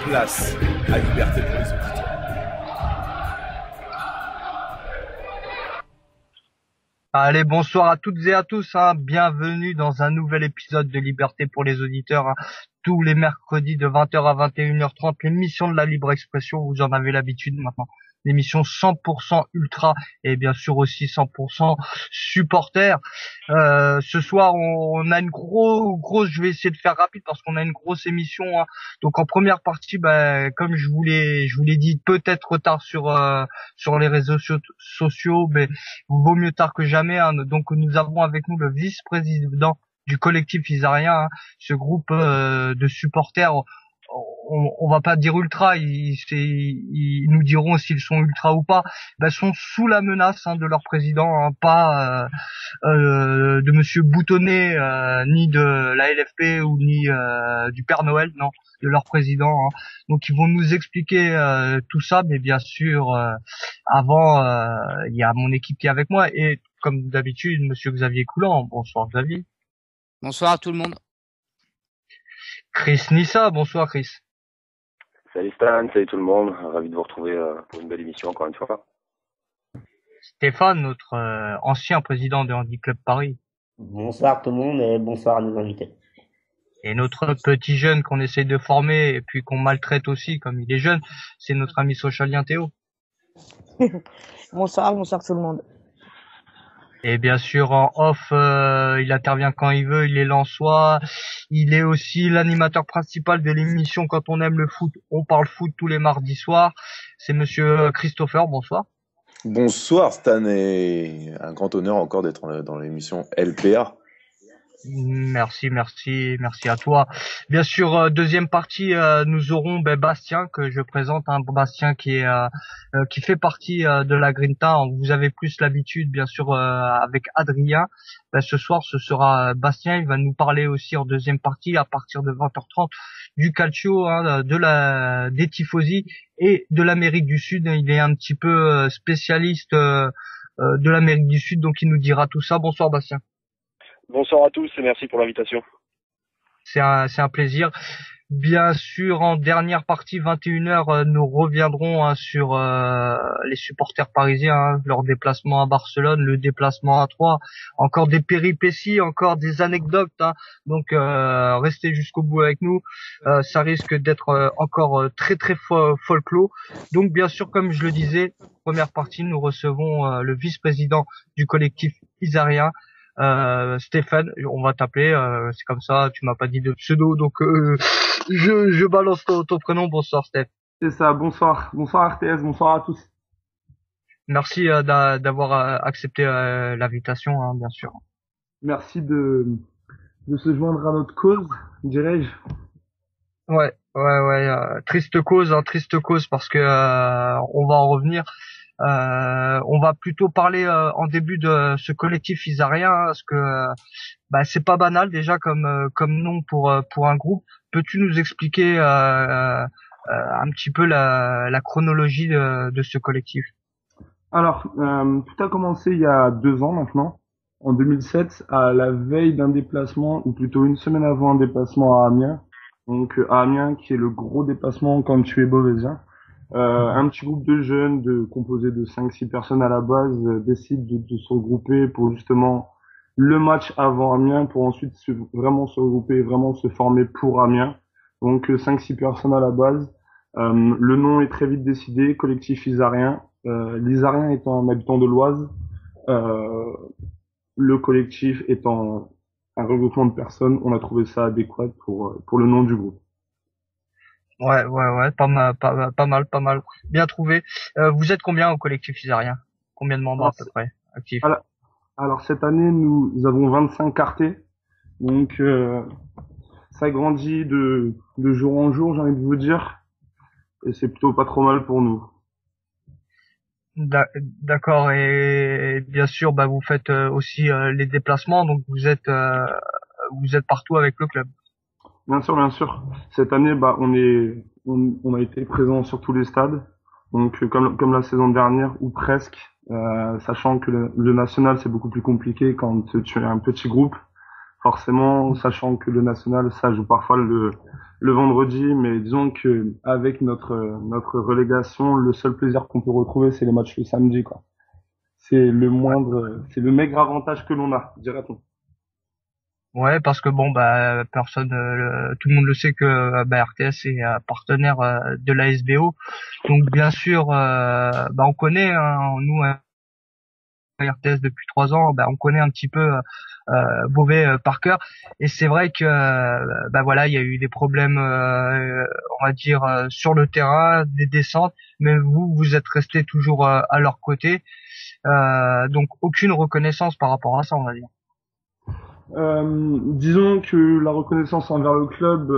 place à Liberté pour les auditeurs. Allez, bonsoir à toutes et à tous, bienvenue dans un nouvel épisode de Liberté pour les auditeurs, tous les mercredis de 20h à 21h30, l'émission de la libre expression, vous en avez l'habitude maintenant, l'émission 100% ultra et bien sûr aussi 100% supporter. Ce soir, on a une grosse, je vais essayer de faire rapide parce qu'on a une grosse émission, Donc en première partie, comme je vous l'ai dit peut-être tard sur les réseaux sociaux, mais vaut mieux tard que jamais, Donc nous avons avec nous le vice-président du collectif Isarien, ce groupe de supporters. On va pas dire ultra, ils nous diront s'ils sont ultra ou pas. Sont sous la menace de leur président, pas de Monsieur Boutonnet, ni de la LFP ou ni du Père Noël, non, de leur président. Donc ils vont nous expliquer tout ça, mais bien sûr, avant, il y a mon équipe qui est avec moi et comme d'habitude, Monsieur Xavier Coulant. Bonsoir Xavier. Bonsoir à tout le monde. Chris Nissa, bonsoir Chris. Salut Stan, salut tout le monde, ravi de vous retrouver pour une belle émission encore une fois. Stéphane, notre ancien président de Handy Club Paris. Bonsoir tout le monde et bonsoir à nos invités. Et notre petit jeune qu'on essaye de former et puis qu'on maltraite aussi comme il est jeune, c'est notre ami socialien Théo. Bonsoir tout le monde. Et bien sûr en off, il intervient quand il veut, il est lensois, il est aussi l'animateur principal de l'émission Quand on aime le foot, on parle foot tous les mardis soirs. C'est Monsieur Christopher, bonsoir. Bonsoir Stan et un grand honneur encore d'être dans l'émission LPA. Merci à toi. Bien sûr, deuxième partie, nous aurons Bastien que je présente, Bastien qui fait partie de la Grinta. Vous avez plus l'habitude, bien sûr, avec Adrien. Ce soir, ce sera Bastien. Il va nous parler aussi en deuxième partie, à partir de 20h30, du calcio, des tifosi et de l'Amérique du Sud. Il est un petit peu spécialiste de l'Amérique du Sud, donc il nous dira tout ça. Bonsoir Bastien. Bonsoir à tous et merci pour l'invitation. C'est un plaisir. Bien sûr, en dernière partie, 21h, nous reviendrons sur les supporters parisiens, leur déplacement à Barcelone, le déplacement à Troyes, encore des péripéties, encore des anecdotes. Donc, restez jusqu'au bout avec nous. Ça risque d'être encore très très folklore. Donc, bien sûr, comme je le disais, première partie, nous recevons le vice-président du collectif Isarien. Stéphane, on va t'appeler, c'est comme ça, tu m'as pas dit de pseudo, donc je balance ton prénom. Bonsoir Steph. C'est ça, bonsoir RTS, bonsoir à tous. Merci d'avoir accepté l'invitation, bien sûr. Merci de se joindre à notre cause, dirais-je. Ouais, triste cause parce que on va en revenir. On va plutôt parler en début de ce collectif Isarien, parce que c'est pas banal déjà comme nom pour un groupe. Peux-tu nous expliquer un petit peu la chronologie de ce collectif? Alors, tout a commencé il y a 2 ans maintenant, en 2007, à la veille d'un déplacement, ou plutôt une semaine avant un déplacement à Amiens. Donc à Amiens, qui est le gros déplacement quand tu es Beauvaisien. Un petit groupe de jeunes composé de 5-6 personnes à la base décide de se regrouper pour justement le match avant Amiens, pour ensuite vraiment se regrouper, vraiment se former pour Amiens. Donc 5-6 personnes à la base. Le nom est très vite décidé, collectif Isarien. L'Isarien étant un habitant de l'Oise, le collectif étant un regroupement de personnes, on a trouvé ça adéquat pour le nom du groupe. Ouais, pas mal. Bien trouvé. Vous êtes combien au collectif Isarien? Combien de membres à peu près actifs? Alors cette année, nous avons 25 quartiers. Donc ça grandit de jour en jour, j'ai envie de vous dire. Et c'est plutôt pas trop mal pour nous. D'accord, et bien sûr, vous faites aussi les déplacements, donc vous êtes partout avec le club. Bien sûr. Cette année, on a été présent sur tous les stades, donc comme la saison dernière ou presque, sachant que le national c'est beaucoup plus compliqué quand tu es un petit groupe. Forcément, sachant que le national, ça joue parfois le vendredi, mais disons que avec notre relégation, le seul plaisir qu'on peut retrouver, c'est les matchs le samedi, quoi. C'est le maigre avantage que l'on a, dirait-on. Ouais, parce que bon, bah personne, tout le monde le sait que RTS est partenaire de la SBO, donc bien sûr, bah on connaît, hein, nous RTS depuis 3 ans, bah on connaît un petit peu Beauvais par cœur, et c'est vrai que bah voilà, il y a eu des problèmes, on va dire sur le terrain, des descentes, mais vous êtes resté toujours à leur côté, donc aucune reconnaissance par rapport à ça, on va dire. Disons que la reconnaissance envers le club,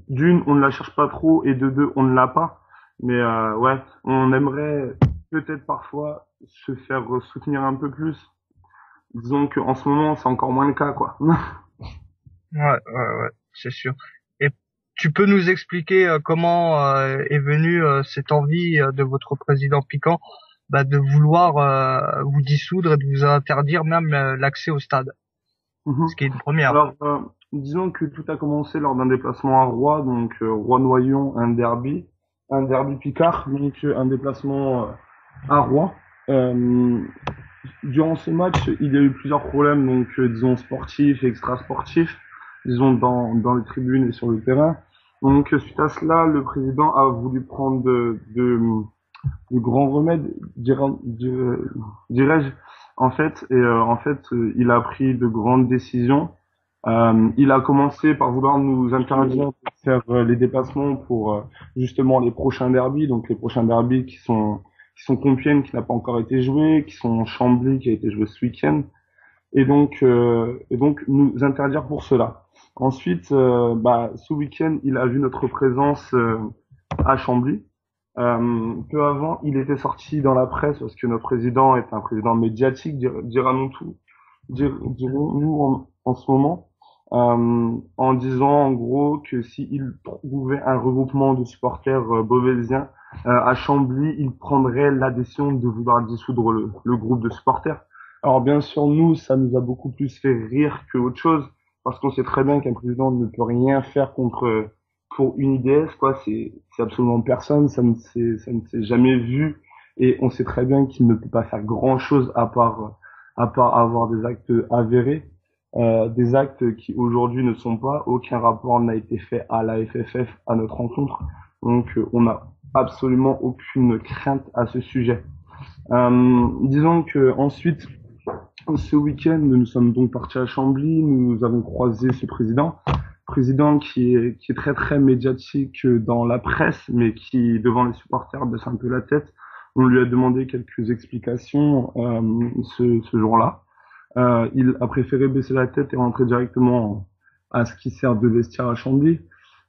d'une, on ne la cherche pas trop, et de deux, on ne l'a pas. Mais ouais, on aimerait peut-être parfois se faire soutenir un peu plus. Disons qu'en ce moment, c'est encore moins le cas, quoi. Ouais, c'est sûr. Et tu peux nous expliquer comment est venue cette envie de votre président Piquant, bah, de vouloir vous dissoudre et de vous interdire même l'accès au stade, ce qui est une première. Alors, disons que tout a commencé lors d'un déplacement à Roy, donc Roy-Noyon, un derby Picard, donc un déplacement à Roy. Durant ce match, il y a eu plusieurs problèmes, donc disons sportifs et extra-sportifs, disons dans les tribunes et sur le terrain. Donc suite à cela, le président a voulu prendre de grands remèdes, dirais-je, en fait, et il a pris de grandes décisions. Il a commencé par vouloir nous interdire de faire les déplacements pour justement les prochains derbys, donc les prochains derbys qui sont Compiègne qui n'a pas encore été joué, qui sont Chambly qui a été joué ce week-end, et donc nous interdire pour cela. Ensuite, ce week-end, il a vu notre présence à Chambly. Peu avant, il était sorti dans la presse parce que notre président est un président médiatique, dirons-nous en ce moment, en disant en gros que s'il trouvait un regroupement de supporters beauvaisiens à Chambly, il prendrait la décision de vouloir dissoudre le groupe de supporters. Alors bien sûr, nous, ça nous a beaucoup plus fait rire que autre chose, parce qu'on sait très bien qu'un président ne peut rien faire pour une IDS, quoi. C'est absolument personne, ça ne s'est jamais vu, et on sait très bien qu'il ne peut pas faire grand chose à part avoir des actes avérés, des actes qui aujourd'hui ne sont pas, aucun rapport n'a été fait à la FFF à notre rencontre, donc on n'a absolument aucune crainte à ce sujet. Disons que ensuite, ce week-end, nous sommes donc partis à Chambly, nous avons croisé ce président qui est très très médiatique dans la presse, mais qui devant les supporters baisse un peu la tête. On lui a demandé quelques explications ce jour-là. Il a préféré baisser la tête et rentrer directement à ce qui sert de vestiaire à Chambly,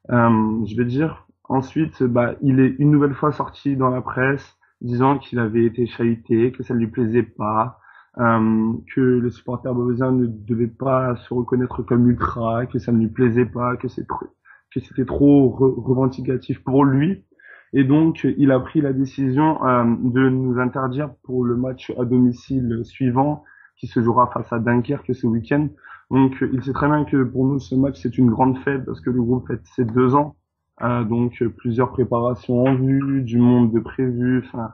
je vais dire. Ensuite, il est une nouvelle fois sorti dans la presse disant qu'il avait été chahuté, que ça ne lui plaisait pas, que les supporters beauvaisiens ne devaient pas se reconnaître comme ultra, que ça ne lui plaisait pas, que c'était trop revendicatif pour lui. Et donc, il a pris la décision de nous interdire pour le match à domicile suivant, qui se jouera face à Dunkerque ce week-end. Donc, il sait très bien que pour nous, ce match, c'est une grande fête parce que le groupe fête ses 2 ans. Donc, plusieurs préparations en vue, du monde de prévu. Enfin,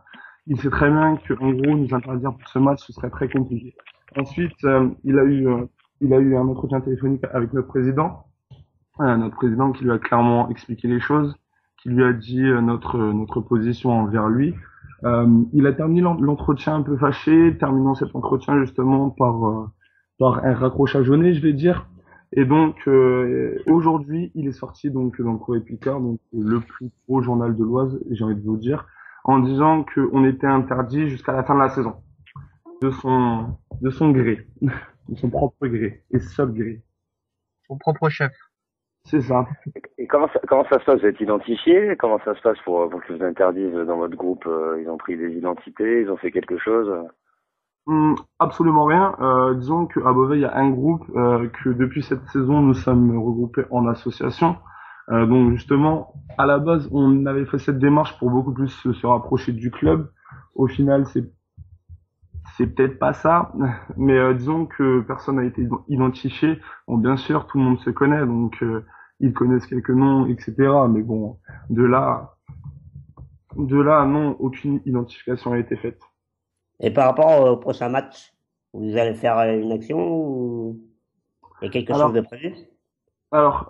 il sait très bien qu'en gros, nous interdire pour ce match, ce serait très compliqué. Ensuite, il a eu un entretien téléphonique avec notre président qui lui a clairement expliqué les choses, qui lui a dit notre position envers lui. Il a terminé l'entretien un peu fâché, terminant cet entretien justement par un raccrochage au nez, je vais dire. Et donc aujourd'hui, il est sorti donc dans le Courrier Picard, donc le plus gros journal de l'Oise, j'ai envie de vous dire, en disant qu'on était interdit jusqu'à la fin de la saison, de son gré, de son propre gré et seul gré. Son propre chef. C'est ça. Et comment ça se passe? Vous êtes identifié? Comment ça se passe pour que vous interdisent dans votre groupe? Ils ont pris des identités? Ils ont fait quelque chose? Absolument rien. Disons qu'à Beauvais, il y a un groupe que depuis cette saison, nous sommes regroupés en association. Donc justement, à la base, on avait fait cette démarche pour beaucoup plus se rapprocher du club. Au final, c'est peut-être pas ça, mais disons que personne n'a été identifié. Bon, bien sûr, tout le monde se connaît, donc ils connaissent quelques noms, etc. Mais bon, de là, non, aucune identification a été faite. Et par rapport au prochain match, vous allez faire une action ou il y a quelque chose de prévu? Alors,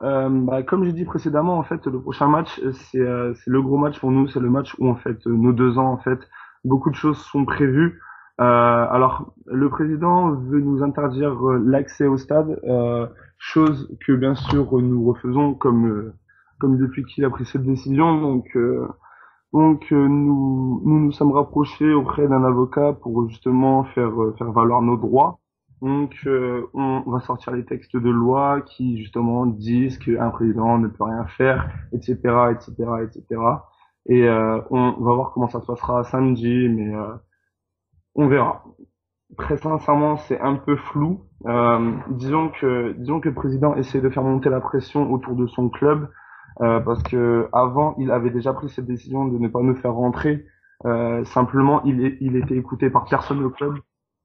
comme j'ai dit précédemment, en fait, le prochain match, c'est le gros match pour nous. C'est le match où, en fait, nos 2 ans, en fait, beaucoup de choses sont prévues. Alors, le président veut nous interdire l'accès au stade, chose que, bien sûr, nous refaisons comme depuis qu'il a pris cette décision. Donc, nous sommes rapprochés auprès d'un avocat pour justement faire valoir nos droits. Donc, on va sortir les textes de loi qui justement disent qu'un président ne peut rien faire, etc., etc., etc. Et on va voir comment ça se passera samedi, mais on verra. Très sincèrement, c'est un peu flou. Disons que le président essaie de faire monter la pression autour de son club. Parce que avant, il avait déjà pris cette décision de ne pas nous faire rentrer. Simplement, il était écouté par personne au club.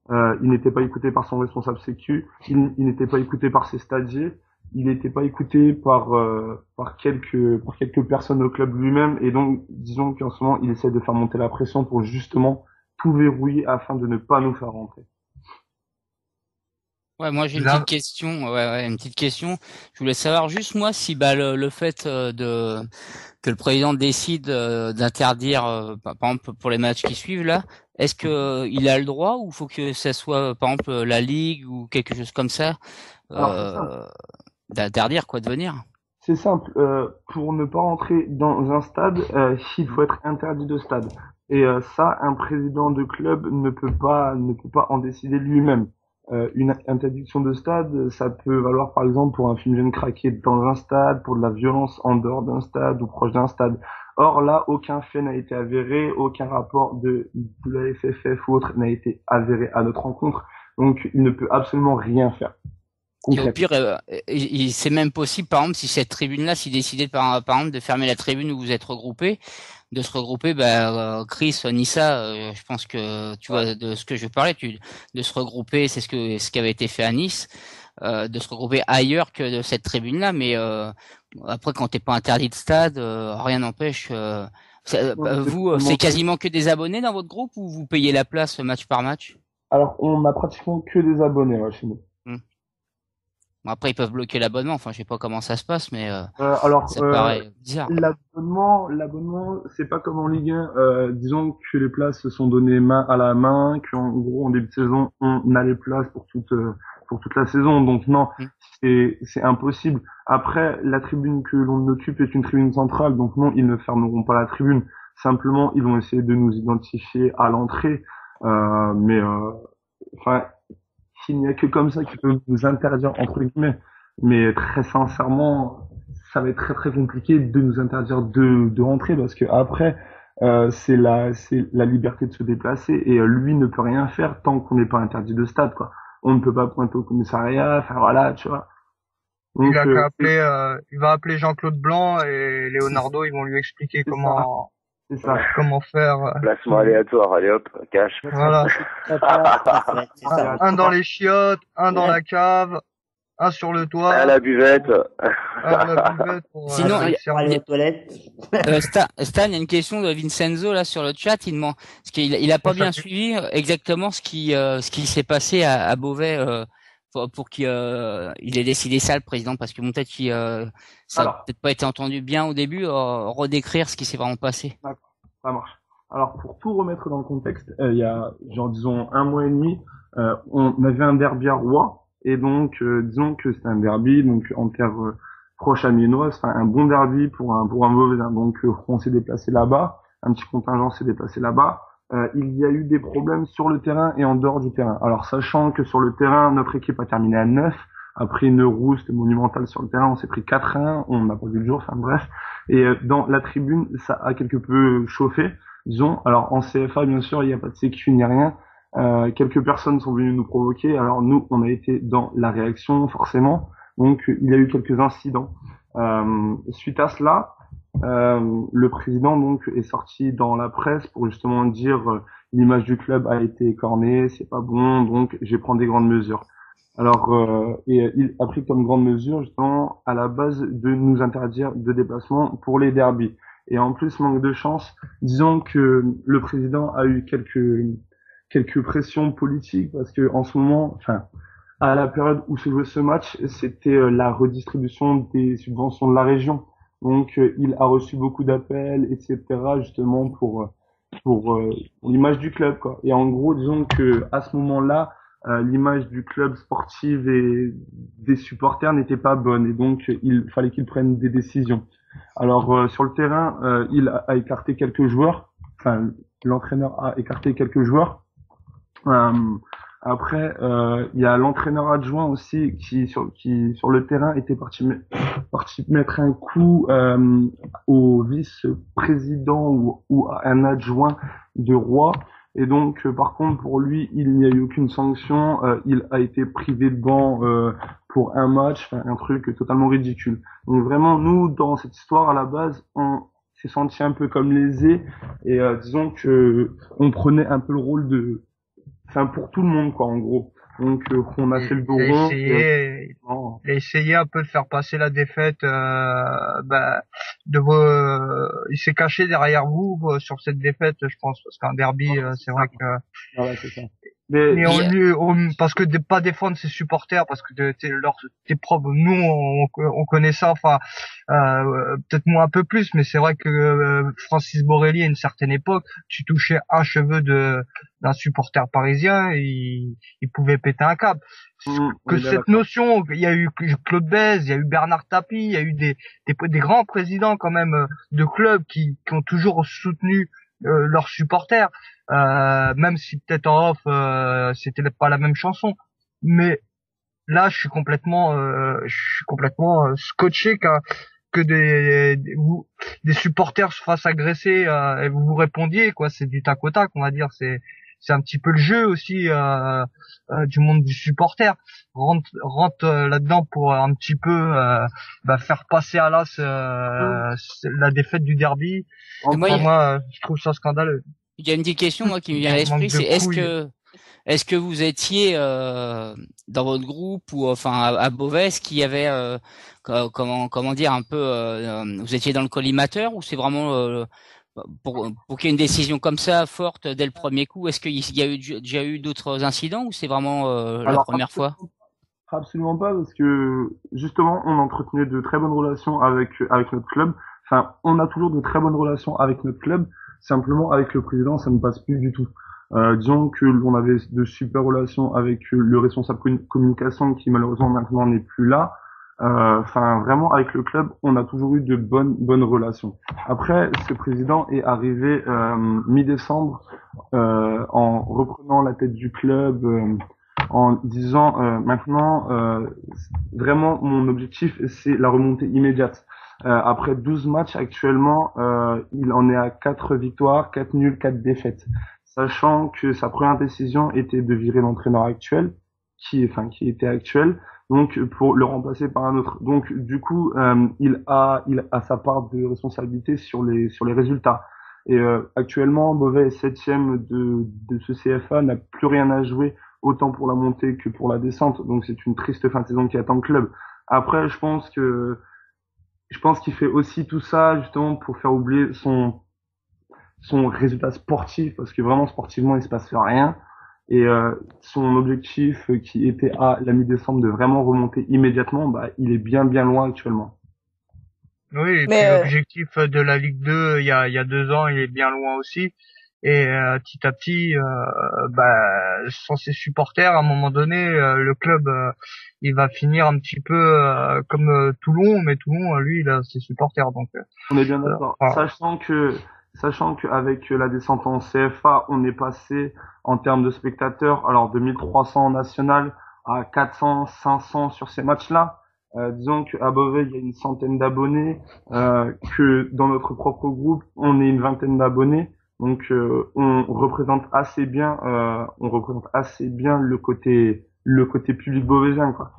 Il n'était pas écouté par son responsable sécu. Il n'était pas écouté par ses stagiaires. Il n'était pas écouté par quelques personnes au club lui-même. Et donc, disons qu'en ce moment, il essaie de faire monter la pression pour justement tout verrouiller afin de ne pas nous faire rentrer. Ouais, moi j'ai une petite question. Une petite question. Je voulais savoir juste moi si le fait que le président décide d'interdire, par exemple pour les matchs qui suivent là, est-ce que il a le droit ou faut que ça soit par exemple la ligue ou quelque chose comme ça, d'interdire quoi de venir? C'est simple. Pour ne pas entrer dans un stade, il faut être interdit de stade. Et ça, un président de club ne peut pas en décider lui-même. Une interdiction de stade, ça peut valoir par exemple pour un fumigène craqué dans un stade, pour de la violence en dehors d'un stade ou proche d'un stade. Or là, aucun fait n'a été avéré, aucun rapport de la FFF ou autre n'a été avéré à notre rencontre, donc il ne peut absolument rien faire. Et au pire, c'est même possible, par exemple, si cette tribune-là, s'il décidait par exemple de fermer la tribune où vous êtes regroupés, de se regrouper, Chris, Nissa, je pense que tu vois de ce que je parlais, de se regrouper, c'est ce qui avait été fait à Nice, de se regrouper ailleurs que de cette tribune-là, mais après quand t'es pas interdit de stade, rien n'empêche. Vous, c'est quasiment que des abonnés dans votre groupe ou vous payez la place match par match? Alors on a pratiquement que des abonnés chez nous. Bon, après ils peuvent bloquer l'abonnement, enfin je sais pas comment ça se passe, mais ça paraît bizarre. L'abonnement, c'est pas comme en Ligue 1. Disons que les places se sont données main à la main, qu'en gros en début de saison on a les places pour toute la saison. Donc non, c'est impossible. Après, la tribune que l'on occupe est une tribune centrale, donc non, ils ne fermeront pas la tribune. Simplement, ils vont essayer de nous identifier à l'entrée, mais il n'y a que comme ça qu'ils peuvent nous interdire entre guillemets. Mais très sincèrement, ça va être très très compliqué de nous interdire de rentrer parce que après c'est la liberté de se déplacer et lui ne peut rien faire tant qu'on n'est pas interdit de stade quoi. On ne peut pas pointer au commissariat, enfin voilà, tu vois. Donc, il va appeler Jean-Claude Blanc et Leonardo, ils vont lui expliquer comment faire. Placement aléatoire, allez hop, cash. Voilà. Un dans les chiottes, un dans la cave, un sur le toit. À la buvette. Sinon, les toilettes. Stan, il y a une question de Vincenzo là sur le chat. Il demande parce qu'il a pas bien suivi exactement ce qui s'est passé à Beauvais pour qu'il ait décidé ça le président parce que peut-être ça n'a peut-être pas été entendu bien au début. Redécrire ce qui s'est vraiment passé. D'accord, ça marche. Alors pour tout remettre dans le contexte, il y a disons 1 mois et demi, on avait un derby à Rouen. Et donc, disons que c'est un derby, donc en terre proche amiénoise, un bon derby pour un mauvais. Donc, on s'est déplacé là-bas, un petit contingent s'est déplacé là-bas. Il y a eu des problèmes sur le terrain et en dehors du terrain. Alors, sachant que sur le terrain, notre équipe a terminé à 9, après une rouste monumentale sur le terrain, on s'est pris 4-1, on n'a pas vu le jour, enfin bref. Et dans la tribune, ça a quelque peu chauffé, disons. Alors, en CFA, bien sûr, il n'y a pas de sécu ni rien. Quelques personnes sont venues nous provoquer. Alors nous, on a été dans la réaction forcément. Donc il y a eu quelques incidents. Suite à cela, le président donc est sorti dans la presse pour justement dire l'image du club a été écornée, c'est pas bon, donc je vais prendre des grandes mesures. Alors, il a pris comme grande mesure, justement, à la base, de nous interdire de déplacement pour les derbies. Et en plus, manque de chance, disons que le président a eu quelques pressions politiques, parce que en ce moment, enfin, à la période où se jouait ce match, c'était la redistribution des subventions de la région. Donc, il a reçu beaucoup d'appels, etc., justement, pour l'image du club, quoi. Et en gros, disons que à ce moment-là, l'image du club sportif et des supporters n'était pas bonne, et donc il fallait qu'il prenne des décisions. Alors sur le terrain, il a écarté quelques joueurs, enfin l'entraîneur a écarté quelques joueurs. Euh, Après, il y a l'entraîneur adjoint aussi qui sur le terrain était parti mettre un coup au vice-président ou à un adjoint de Roi. Et donc, par contre, pour lui, il n'y a eu aucune sanction. Il a été privé de banc pour un match, enfin, un truc totalement ridicule. Donc vraiment, nous, dans cette histoire, à la base, on s'est senti un peu comme lésés. Et disons que on prenait un peu le rôle de, enfin, pour tout le monde, quoi, en gros. Donc, on a fait le dos rond. Il a essayé un peu de faire passer la défaite. Il s'est caché derrière vous sur cette défaite, je pense, parce qu'un derby, c'est vrai que. Voilà, c'est ça. Mais parce que pas défendre ses supporters, parce que tes propres, nous on connaît ça, enfin peut-être moi un peu plus, mais c'est vrai que Francis Borrelli à une certaine époque, tu touchais un cheveu d'un supporter parisien, il pouvait péter un câble. Que cette notion, il y a eu Claude Bèze, il y a eu Bernard Tapie, il y a eu des grands présidents quand même de clubs qui ont toujours soutenu leurs supporters, même si peut-être en off c'était pas la même chanson, mais là je suis complètement scotché que des supporters se fassent agresser et vous répondiez, quoi. C'est du tac au tac, on va dire. C'est un petit peu le jeu aussi du monde du supporter. Rentre là-dedans pour un petit peu faire passer à l'as la défaite du derby. Moi, je trouve ça scandaleux. Il y a une petite question moi qui me vient à l'esprit, c'est est-ce que vous étiez dans votre groupe ou enfin à Beauvais, est-ce qu'il y avait comment dire un peu vous étiez dans le collimateur, ou c'est vraiment pour qu'il y ait une décision comme ça forte dès le premier coup, est-ce qu'il y a déjà eu d'autres incidents, ou c'est vraiment la première fois? Absolument pas, parce que justement on entretenait de très bonnes relations avec notre club. Enfin, on a toujours de très bonnes relations avec notre club. Simplement, avec le président, ça ne passe plus du tout. Disons que l'on avait de super relations avec le responsable communication, qui malheureusement maintenant n'est plus là. Enfin, vraiment, avec le club, on a toujours eu de bonnes relations. Après, ce président est arrivé mi-décembre en reprenant la tête du club, en disant maintenant, vraiment, mon objectif, c'est la remontée immédiate. Après 12 matchs actuellement, il en est à 4 victoires, 4 nuls, 4 défaites. Sachant que sa première décision était de virer l'entraîneur actuel, qui était actuel, donc pour le remplacer par un autre. Donc du coup, il a sa part de responsabilité sur les résultats. Et actuellement, Beauvais est 7e de ce CFA, n'a plus rien à jouer, autant pour la montée que pour la descente. Donc c'est une triste fin de saison qui attend le club. Après, je pense qu'il fait aussi tout ça justement pour faire oublier son résultat sportif, parce que vraiment sportivement il se passe rien. Et son objectif qui était à la mi-décembre de vraiment remonter immédiatement, il est bien loin actuellement. Oui, et puis l'objectif de la Ligue 2 il y a 2 ans, il est bien loin aussi. Et petit à petit, sans ses supporters, à un moment donné, le club il va finir un petit peu comme Toulon, mais Toulon, lui, il a ses supporters. Donc on est bien d'accord. Sachant qu'avec la descente en CFA, on est passé en termes de spectateurs, alors de 1300 en national à 400, 500 sur ces matchs-là. Disons qu'à Beauvais, il y a une centaine d'abonnés, que dans notre propre groupe, on est une vingtaine d'abonnés. Donc on représente assez bien le côté public beauvaisien, quoi.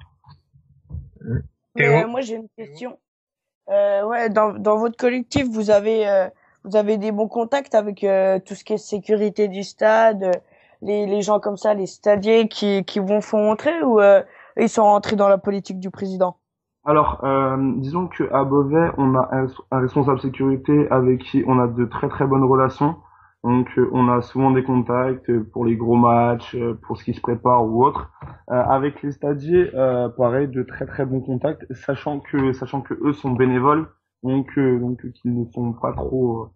Moi j'ai une question. Dans votre collectif, vous avez vous avez des bons contacts avec tout ce qui est sécurité du stade, les gens comme ça, les stadiers qui vont font entrer ou ils sont rentrés dans la politique du président? Alors, disons que à Beauvais, on a un responsable sécurité avec qui on a de très très bonnes relations. Donc, on a souvent des contacts pour les gros matchs, pour ce qui se prépare ou autre. Avec les stadiers, pareil, de très très bons contacts, sachant que eux sont bénévoles, donc qu'ils ne sont pas trop,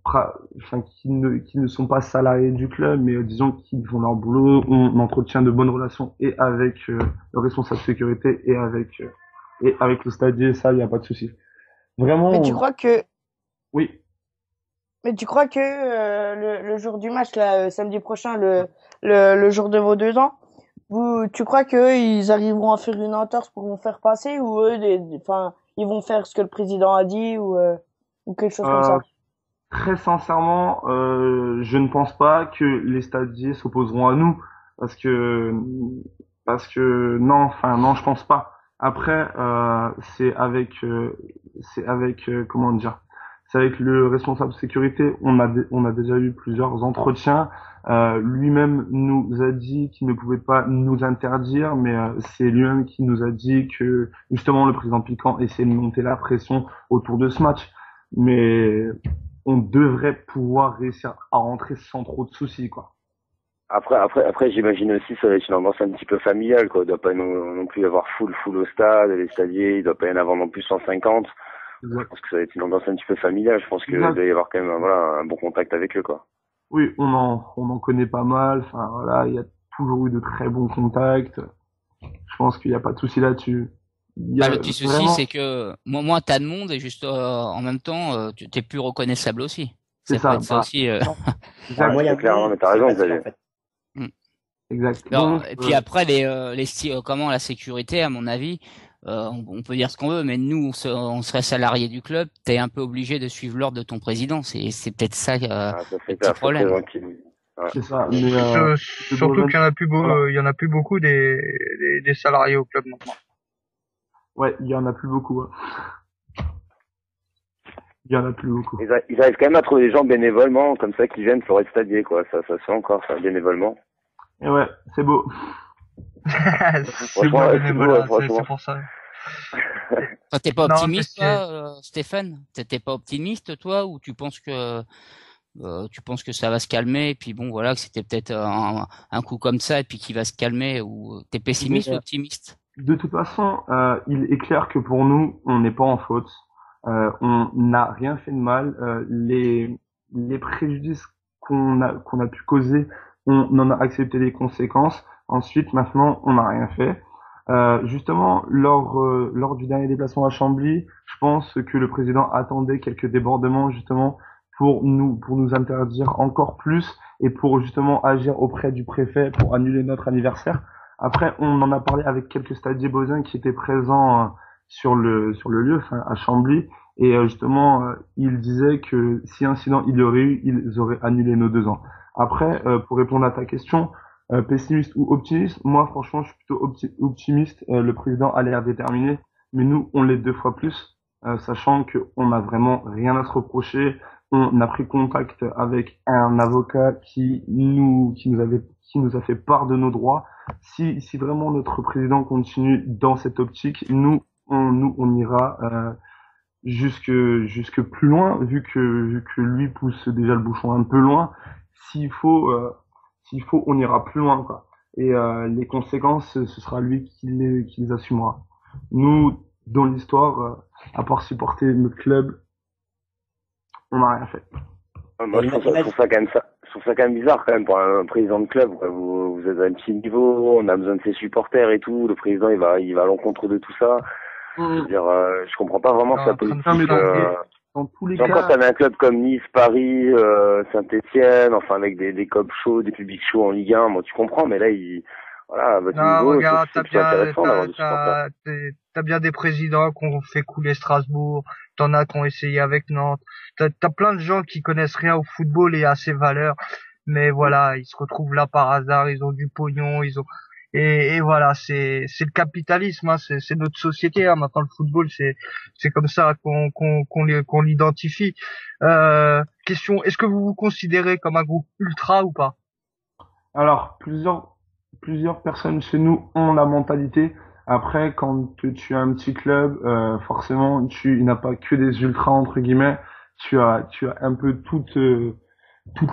enfin, qu'ils ne sont pas salariés du club, mais disons qu'ils font leur boulot. On entretient de bonnes relations et avec le responsable sécurité et avec le stadier, ça, il n'y a pas de souci. Vraiment. Mais tu crois que Oui. Mais tu crois que le jour du match là, samedi prochain, le jour de vos 2 ans, tu crois que eux, ils arriveront à faire une entorse pour vous faire passer ou eux, enfin, ils vont faire ce que le président a dit ou quelque chose comme ça? Très sincèrement, je ne pense pas que les stadiers s'opposeront à nous parce que non, enfin non, je pense pas. Après, c'est avec comment dire, c'est avec le responsable sécurité. On a déjà eu plusieurs entretiens. Lui-même nous a dit qu'il ne pouvait pas nous interdire, mais c'est lui-même qui nous a dit que justement le président Piquant essayait de monter la pression autour de ce match. Mais on devrait pouvoir réussir à rentrer sans trop de soucis, quoi. Après, j'imagine aussi ça va être une ambiance un petit peu familiale, quoi. Il doit pas non plus y avoir full au stade, les stadiers, il doit pas y en avoir non plus 150. Exact. Je pense que ça va être une ambiance un petit peu familiale. Je pense qu'il doit y avoir quand même, voilà, un bon contact avec eux, quoi. Oui, on en connaît pas mal. Enfin, voilà, il y a toujours eu de très bons contacts. Je pense qu'il n'y a pas de souci là-dessus. Le petit souci, c'est que moins t'as de monde et juste en même temps, tu t'es plus reconnaissable aussi. C'est ça. Ça aussi. Exact. Ouais, clairement, mais t'as raison, Xavier. En fait. Exact. Alors, et puis après comment la sécurité, à mon avis, on peut dire ce qu'on veut, mais nous on serait salariés du club, t'es un peu obligé de suivre l'ordre de ton président. C'est peut-être ça, Ça le petit problème. Ouais. C'est ça. Mais surtout qu'il y en a plus il y en a plus beaucoup des salariés au club maintenant. Ouais, il y en a plus beaucoup. Ouais. Il y en a plus beaucoup. Ils arrivent quand même à trouver des gens bénévolement, comme ça, qui viennent pour être stadier, quoi. Ça se fait encore, ça, bénévolement. Et ouais, c'est beau. C'est beau, bénévolat, c'est pour ça. Toi, t'es pas optimiste, toi, Stéphane? T'es pas optimiste, toi, ou tu penses que ça va se calmer, et puis bon, voilà, que c'était peut-être un coup comme ça, et puis qu'il va se calmer, ou t'es pessimiste ou optimiste? De toute façon, il est clair que pour nous, on n'est pas en faute. On n'a rien fait de mal. Les préjudices qu'on a pu causer, on en a accepté les conséquences. Ensuite, maintenant, on n'a rien fait. Justement, lors du dernier déplacement à Chambly, je pense que le président attendait quelques débordements justement pour nous interdire encore plus et pour justement agir auprès du préfet pour annuler notre anniversaire. Après, on en a parlé avec quelques stadiers beauvais qui étaient présents sur le lieu, enfin, à Chambly, et justement, ils disaient que si incident il y aurait eu, ils auraient annulé nos 2 ans. Après, pour répondre à ta question, pessimiste ou optimiste, moi franchement, je suis plutôt optimiste. Le président a l'air déterminé, mais nous, on l'est 2 fois plus, sachant qu'on n'a vraiment rien à se reprocher. On a pris contact avec un avocat qui nous a fait part de nos droits. Si vraiment notre président continue dans cette optique, nous on ira jusque plus loin, vu que lui pousse déjà le bouchon un peu loin. S'il faut, on ira plus loin, quoi. Et les conséquences, ce sera lui qui les assumera. Nous, dans l'histoire, à part supporter notre club, on n'a rien fait. Moi, je trouve ça quand même bizarre quand même pour un président de club, quoi. Vous êtes à un petit niveau, on a besoin de ses supporters et tout. Le président, il va à l'encontre de tout ça. Je veux dire, je comprends pas vraiment sa politique. Dans tous les cas, quand t'avais un club comme Nice, Paris, Saint-Etienne, enfin avec des clubs chauds, des publics chauds en Ligue 1, bon, tu comprends, mais là, voilà, à votre niveau, regarde, c'est intéressant d'avoir du supporter. T'as bien des présidents qui ont fait couler Strasbourg, t'en as qui ont essayé avec Nantes, t'as plein de gens qui connaissent rien au football et à ses valeurs, mais voilà, ils se retrouvent là par hasard, ils ont du pognon, et voilà, c'est le capitalisme, hein, c'est notre société. Hein. Maintenant, le football, c'est comme ça qu'on l'identifie. Question, est-ce que vous vous considérez comme un groupe ultra ou pas? Alors, plusieurs personnes chez nous ont la mentalité. Après, quand tu as un petit club, forcément, il n'a pas que des ultras entre guillemets. Tu as un peu toutes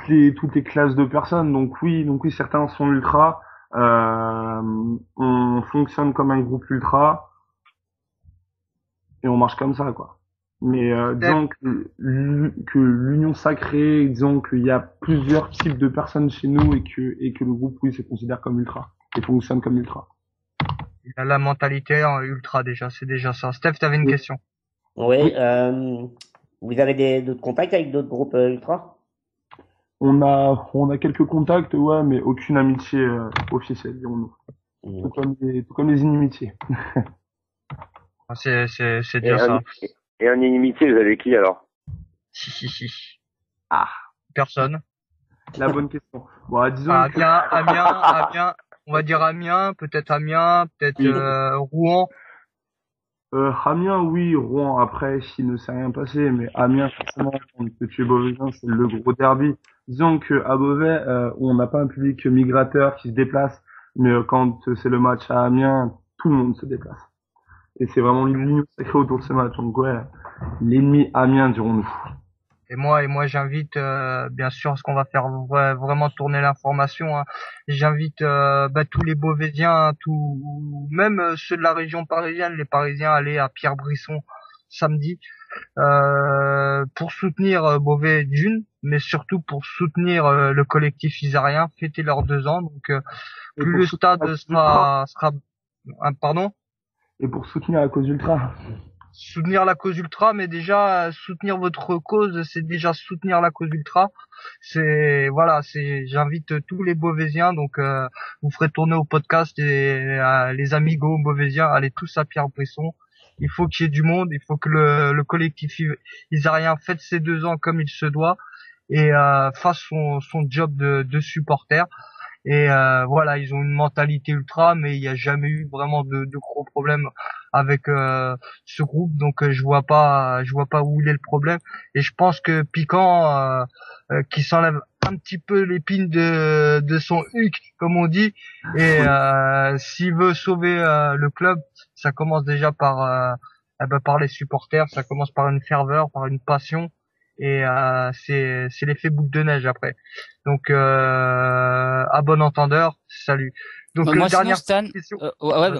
les classes de personnes. Donc oui, certains sont ultras. On fonctionne comme un groupe ultra et on marche comme ça, quoi. Mais disons que l'union sacrée, disons qu'il y a plusieurs types de personnes chez nous et que le groupe, oui, se considère comme ultra et fonctionne comme ultra. Il a la mentalité ultra déjà, c'est déjà ça. Steph, t'avais une Oui. question. Oui, vous avez d'autres contacts avec d'autres groupes ultra? On a quelques contacts, ouais, mais aucune amitié officielle, dirons-nous. Tout comme les inimitiés. C'est déjà ça. Et en inimitié, vous avez qui alors? Si. Ah, Personne. la bonne question. Bon, disons que Amiens, on va dire Amiens, peut-être oui. Rouen. Amiens, oui, Rouen, après, s'il ne s'est rien passé, mais Amiens, forcément, contre le tuer Beauvaisin, c'est le gros derby. Disons que à Beauvais, on n'a pas un public migrateur qui se déplace, mais quand c'est le match à Amiens, tout le monde se déplace. Et c'est vraiment l'union sacrée autour de ce match. Donc ouais, l'ennemi Amiens, dirons-nous. Et moi, j'invite, bien sûr, ce qu'on va faire vraiment tourner l'information. Hein. J'invite tous les Beauvaisiens, même ceux de la région parisienne, les Parisiens, à aller à Pierre-Brisson samedi pour soutenir Beauvais d'une, mais surtout pour soutenir le collectif isarien, fêter leurs 2 ans. Donc plus le stade sera pardon. Et pour soutenir la cause ultra. Soutenir la cause ultra, mais déjà soutenir votre cause, c'est déjà soutenir la cause ultra. J'invite tous les Beauvaisiens, donc vous ferez tourner au podcast et les amigos beauvaisiens, allez tous à Pierre-Brisson. Il faut qu'il y ait du monde, il faut que le collectif isarien fête ses 2 ans comme il se doit et fasse son job de supporter. Et voilà, ils ont une mentalité ultra, mais il n'y a jamais eu vraiment de gros problèmes avec ce groupe, donc je vois pas où il est le problème. Et je pense que Piquant, qui s'enlève un petit peu l'épine de son huc, comme on dit, et s'il veut sauver le club, ça commence déjà par les supporters, ça commence par une ferveur, par une passion. Et c'est l'effet boule de neige après. Donc à bon entendeur, salut. Donc moi dernière sinon, Stan, question.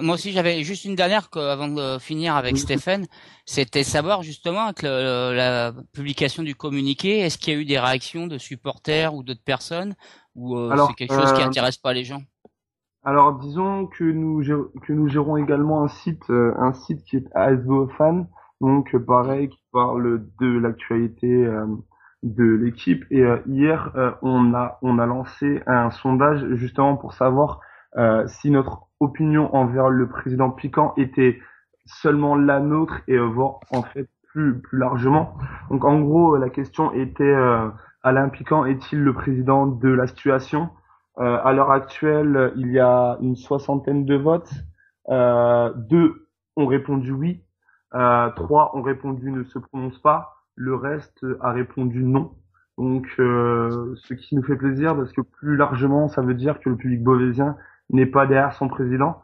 moi aussi j'avais juste une dernière avant de finir avec Stéphane, c'était savoir justement avec la publication du communiqué, est-ce qu'il y a eu des réactions de supporters ou d'autres personnes ou c'est quelque chose qui intéresse pas les gens? Alors disons que nous gérons également un site qui est ASBO Fan, donc pareil qui parle de l'actualité de l'équipe. Et hier on a lancé un sondage justement pour savoir si notre opinion envers le président Piquant était seulement la nôtre et voire en fait plus largement. Donc en gros la question était Alain Piquant est-il le président de la situation? À l'heure actuelle, il y a une 60aine de votes. 2 ont répondu oui. 3 ont répondu ne se prononce pas. Le reste a répondu non. Donc, ce qui nous fait plaisir parce que plus largement, ça veut dire que le public beauvaisien n'est pas derrière son président.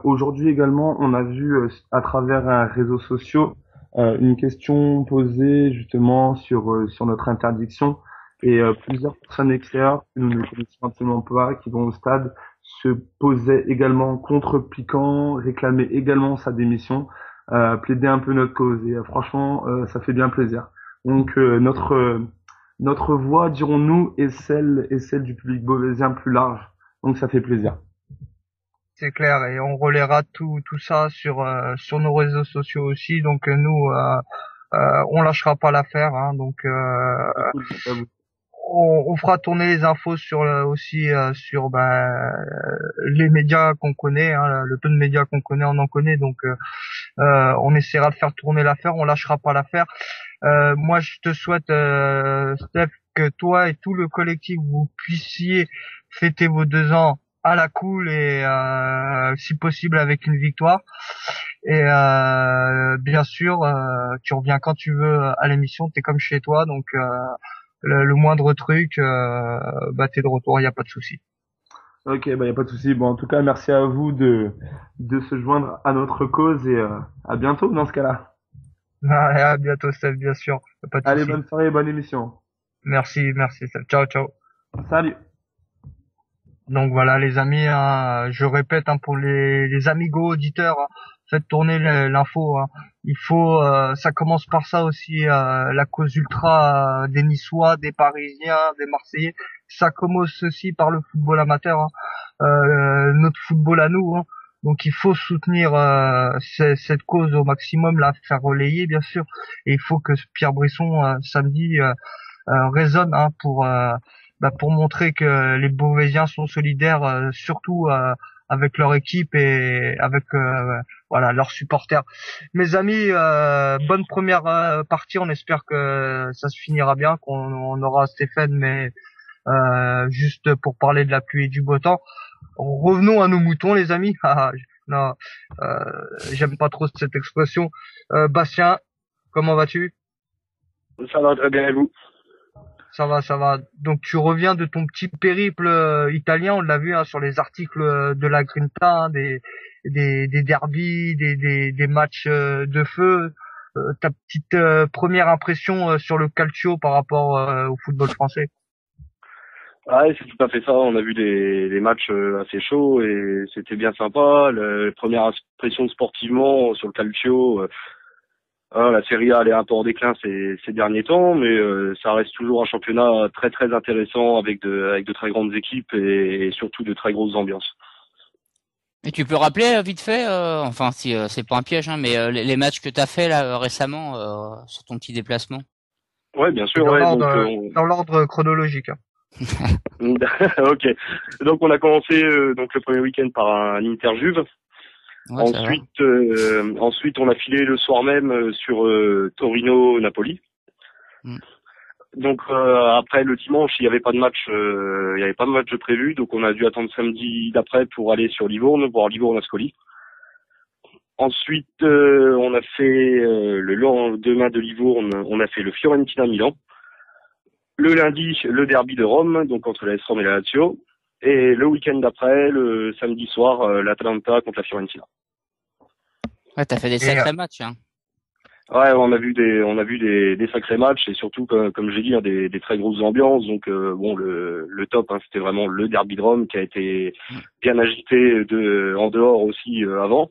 Aujourd'hui également, on a vu à travers un réseau social une question posée justement sur notre interdiction. Et plusieurs personnes extérieures que nous ne connaissons absolument pas, qui vont au stade, se posaient également contre Piquant, réclamaient également sa démission, plaidaient un peu notre cause. Et franchement, ça fait bien plaisir. Donc notre voix, dirons-nous, est celle du public beauvaisien plus large. Donc ça fait plaisir. C'est clair, et on relaiera tout ça sur nos réseaux sociaux aussi. Donc nous, on lâchera pas l'affaire. Hein, donc on fera tourner les infos sur aussi sur les médias qu'on connaît, hein, le peu de médias qu'on connaît, on en connaît, donc on essaiera de faire tourner l'affaire, on lâchera pas l'affaire. Moi je te souhaite Steph, que toi et tout le collectif vous puissiez fêter vos 2 ans à la cool et si possible avec une victoire. Et bien sûr, tu reviens quand tu veux à l'émission, t'es comme chez toi, donc le moindre truc, bah t'es de retour, y a pas de souci. Ok, bah y a pas de souci. Bon, en tout cas, merci à vous de se joindre à notre cause et à bientôt dans ce cas-là. Allez, à bientôt, Steph, bien sûr, y a pas de Allez, souci. bonne soirée, bonne émission. Merci, Steph. Ciao, ciao. Salut. Donc voilà les amis, hein, je répète hein, pour les amigos auditeurs, hein, faites tourner l'info. Hein. Il faut, ça commence par ça aussi, la cause ultra des Niçois, des Parisiens, des Marseillais. Ça commence aussi par le football amateur, hein, notre football à nous. Hein. Donc il faut soutenir cette cause au maximum, la faire relayer bien sûr. Et il faut que Pierre Brisson samedi résonne hein, pour montrer que les Beauvaisiens sont solidaires, surtout avec leur équipe et avec voilà leurs supporters. Mes amis, bonne première partie. On espère que ça se finira bien, qu'on aura Stéphane, mais juste pour parler de la pluie et du beau temps. Revenons à nos moutons, les amis. Non, j'aime pas trop cette expression. Bastien, comment vas-tu? Ça va très bien et vous? Ça va. Donc tu reviens de ton petit périple italien, on l'a vu hein, sur les articles de la Grinta, hein, des derbies, des matchs de feu. Ta petite première impression sur le calcio par rapport au football français? Ouais, c'est tout à fait ça. On a vu des matchs assez chauds et c'était bien sympa. La première impression sportivement sur le calcio. La Serie A elle est un peu en déclin ces derniers temps, mais ça reste toujours un championnat très très intéressant avec de très grandes équipes et surtout de très grosses ambiances. Et tu peux rappeler vite fait, enfin si c'est pas un piège, hein, mais les matchs que t'as fait là récemment sur ton petit déplacement. Ouais, bien sûr. Dans l'ordre chronologique. Hein. Ok. Donc on a commencé donc le premier week-end par un Inter-Juve. Ouais, ensuite, on a filé le soir même sur Torino-Napoli. Donc après le dimanche, il n'y avait pas de match, de prévu, donc on a dû attendre samedi d'après pour aller sur Livourne, voir Livourne-Ascoli. Ensuite, on a fait le lendemain de Livourne, on a fait le Fiorentina-Milan. Le lundi, le derby de Rome, donc entre la AS Rome et la Lazio. Et le week-end d'après, le samedi soir, l'Atalanta contre la Fiorentina. Ouais, t'as fait des sacrés matchs, hein. Ouais, on a vu des sacrés matchs et surtout, comme j'ai dit, hein, des très grosses ambiances. Donc bon, le top, hein, c'était vraiment le derby de Rome qui a été bien agité en dehors aussi avant.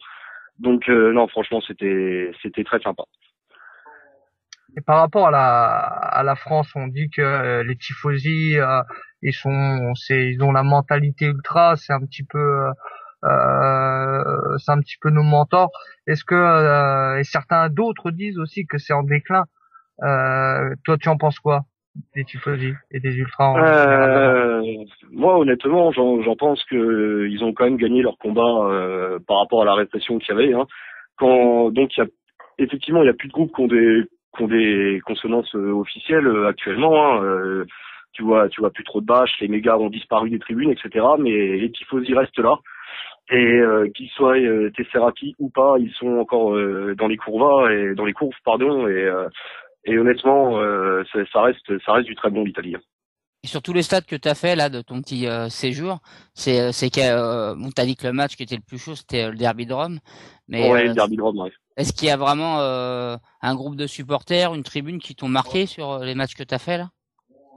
Donc non, franchement, c'était très sympa. Et par rapport à la France, on dit que les tifosi ils ont la mentalité ultra, c'est un petit peu nos mentors. Est-ce que et certains d'autres disent aussi que c'est en déclin. Toi, tu en penses quoi des tifosi et des ultras moi, honnêtement, j'en pense que ils ont quand même gagné leur combat par rapport à la répression qu'il y avait. Hein. Donc effectivement, il y a plus de groupes qui ont des consonances officielles actuellement. Hein. Tu vois plus trop de bâches, les mégas ont disparu des tribunes, etc. Mais les tifosi restent là. Et qu'ils soient Tesserati ou pas, ils sont encore dans les courves, et honnêtement, ça reste du très bon l'Italie. Et sur tous les stades que tu as fait là de ton petit séjour, c'est bon, t'as dit que le match qui était le plus chaud c'était le derby de Rome, mais ouais, le derby de Rome, ouais. Est-ce qu'il y a vraiment un groupe de supporters, une tribune qui t'ont marqué sur les matchs que tu as fait là?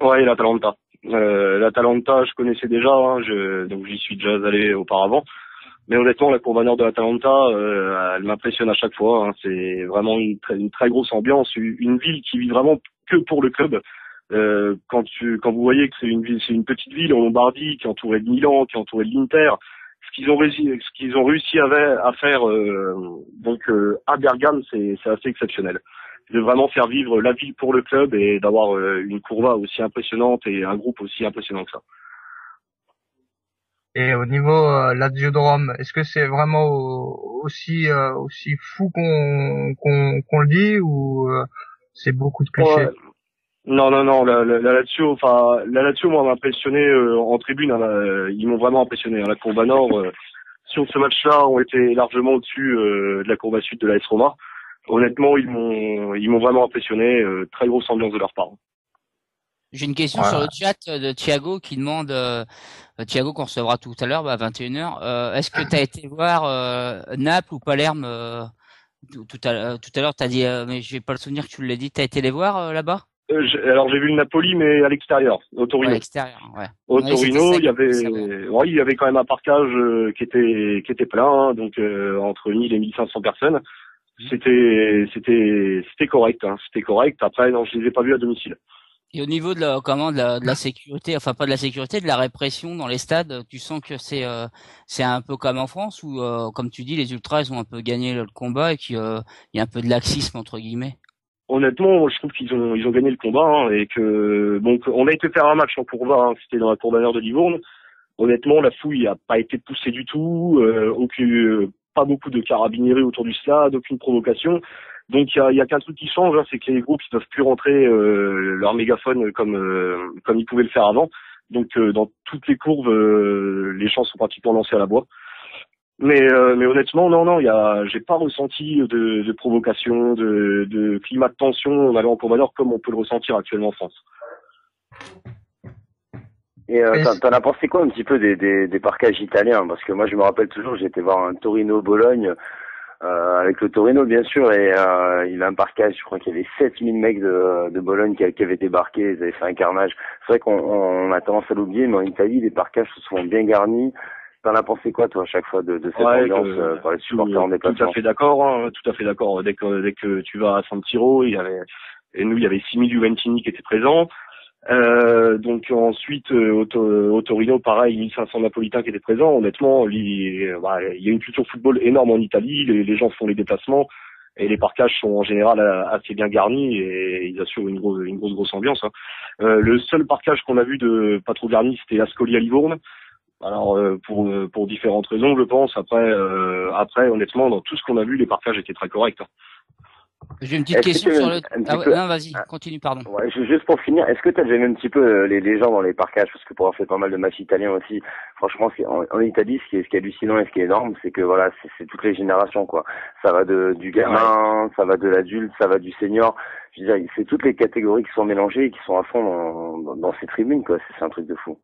Ouais, l'Atalanta. L'Atalanta, je connaissais déjà, hein, donc j'y suis déjà allé auparavant. Mais honnêtement, la courbe nord de l'Atalanta, elle m'impressionne à chaque fois. Hein. C'est vraiment une très grosse ambiance, une ville qui vit vraiment que pour le club. Quand vous voyez que c'est une petite ville en Lombardie qui est entourée de Milan, qui est entourée de l'Inter, ce qu'ils ont réussi à faire donc à Bergame, c'est assez exceptionnel. De vraiment faire vivre la ville pour le club et d'avoir une courva aussi impressionnante et un groupe aussi impressionnant que ça. Et au niveau Lazio de Rome, est-ce que c'est vraiment aussi fou qu'on le dit ou c'est beaucoup de clichés? Non, la Lazio, moi, m'a impressionné en tribune. Hein, ils m'ont vraiment impressionné. Hein. La Courba Nord, sur ce match-là, ont été largement au-dessus de la Courba Sud de la AS Roma. Honnêtement, ils m'ont vraiment impressionné. Très grosse ambiance de leur part. J'ai une question sur le chat de Thiago qui demande, Thiago qu'on recevra tout à l'heure, à 21h. Est-ce que tu as été voir Naples ou Palerme tout à l'heure? T'as dit, mais j'ai pas le souvenir que tu l'as dit. T'as été les voir là-bas? Alors j'ai vu le Napoli, mais à l'extérieur, au Torino. À l'extérieur, ouais. Au Torino, il y avait quand même un parquage qui était plein, hein, donc entre 1000 et 1500 personnes. C'était correct, hein, c'était correct. Après, non, je les ai pas vus à domicile. Et au niveau de la sécurité, enfin pas de la sécurité, de la répression dans les stades, tu sens que c'est un peu comme en France où, comme tu dis, les ultras ils ont un peu gagné le combat et qu'il y a un peu de laxisme entre guillemets. Honnêtement, je trouve qu'ils ont gagné le combat, hein, et que on a été faire un match en Courba, hein, c'était dans la Courba Nord de Livourne. Honnêtement, la fouille a pas été poussée du tout, pas beaucoup de carabinieri autour du stade, aucune provocation. Donc il y a qu'un truc qui change, hein, c'est que les groupes ils peuvent plus rentrer leur mégaphone comme ils pouvaient le faire avant. Donc dans toutes les courbes, les champs sont pratiquement lancés à la boîte. Mais honnêtement, non, j'ai pas ressenti de provocation, de climat de tension en allant en Courba Nord comme on peut le ressentir actuellement en France. Et t'en as pensé quoi un petit peu des parquages italiens? Parce que moi je me rappelle toujours, j'étais voir un Torino-Bologne avec le Torino bien sûr, et il a un parquage, je crois qu'il y avait 7000 mecs de Bologne qui avaient débarqué, ils avaient fait un carnage. C'est vrai qu'on a tendance à l'oublier, mais en Italie les parquages sont souvent bien garnis. T'en as pensé quoi toi à chaque fois de cette ambiance par les supporters en déplacement? Tout à fait d'accord, hein, tout à fait d'accord. Dès que tu vas à San Siro, il y avait 6000 Juventini qui étaient présents. Donc ensuite au Torino, pareil, 1500 Napolitains qui étaient présents. Honnêtement, il y a une culture football énorme en Italie. Les gens font les déplacements et les parquages sont en général assez bien garnis et ils assurent une grosse ambiance. Hein. Le seul parquage qu'on a vu de pas trop garni, c'était Ascoli à Livourne. Alors pour différentes raisons, je pense. Après, honnêtement, dans tout ce qu'on a vu, les parquages étaient très corrects. Hein. J'ai une petite question sur le. Non, vas-y, continue, pardon. Ouais, juste pour finir, est-ce que tu as déjà vu un petit peu les gens dans les parquages, parce que pour avoir fait pas mal de matchs italiens aussi, franchement, en Italie, ce qui est hallucinant et ce qui est énorme, c'est que voilà, c'est toutes les générations, quoi. Ça va du gamin, ça va de l'adulte, ça va du senior. Je veux dire, c'est toutes les catégories qui sont mélangées et qui sont à fond dans ces tribunes, quoi. C'est un truc de fou.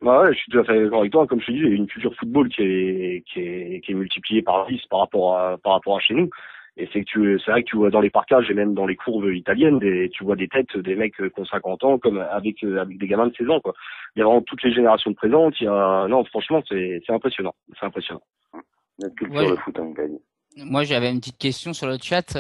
Ouais, je suis tout à fait d'accord avec toi. Comme je te dis, il y a une culture football qui est multipliée par 10 par rapport à chez nous. Et c'est vrai que tu vois dans les parquages et même dans les courbes italiennes, tu vois des têtes des mecs qui ont 50 ans comme avec des gamins de 16 ans, quoi. Il y a vraiment toutes les générations de présentes. Non, franchement, c'est impressionnant. C'est impressionnant. Notre culture de foot en Italie. Moi, j'avais une petite question sur le chat.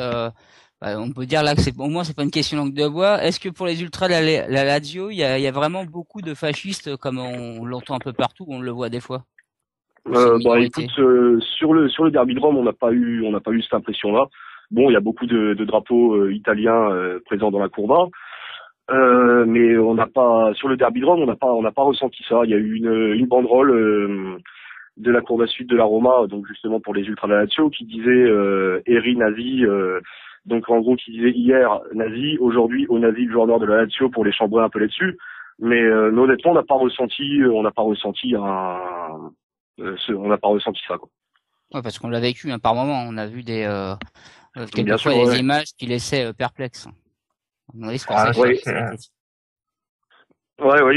On peut dire là que au moins c'est pas une question langue de bois. Est-ce que pour les ultras de la Lazio, il y a vraiment beaucoup de fascistes comme on l'entend un peu partout, on le voit des fois? Écoute, sur le derby de Rome, on n'a pas eu cette impression-là. Bon, il y a beaucoup de drapeaux italiens présents dans la Courba, mais on n'a pas, sur le derby de Rome, on n'a pas ressenti ça. Il y a eu une banderole de la Courba Sud de la Roma, donc justement pour les ultras de la Lazio, qui disait Eri nazi, donc en gros qui disait hier nazi, aujourd'hui au nazi le joueur de la Lazio pour les chambrer un peu là-dessus. Mais honnêtement, on n'a pas ressenti ça, quoi. Ouais, parce qu'on l'a vécu par moment. On a vu quelquefois des images qui laissaient perplexes. Oui,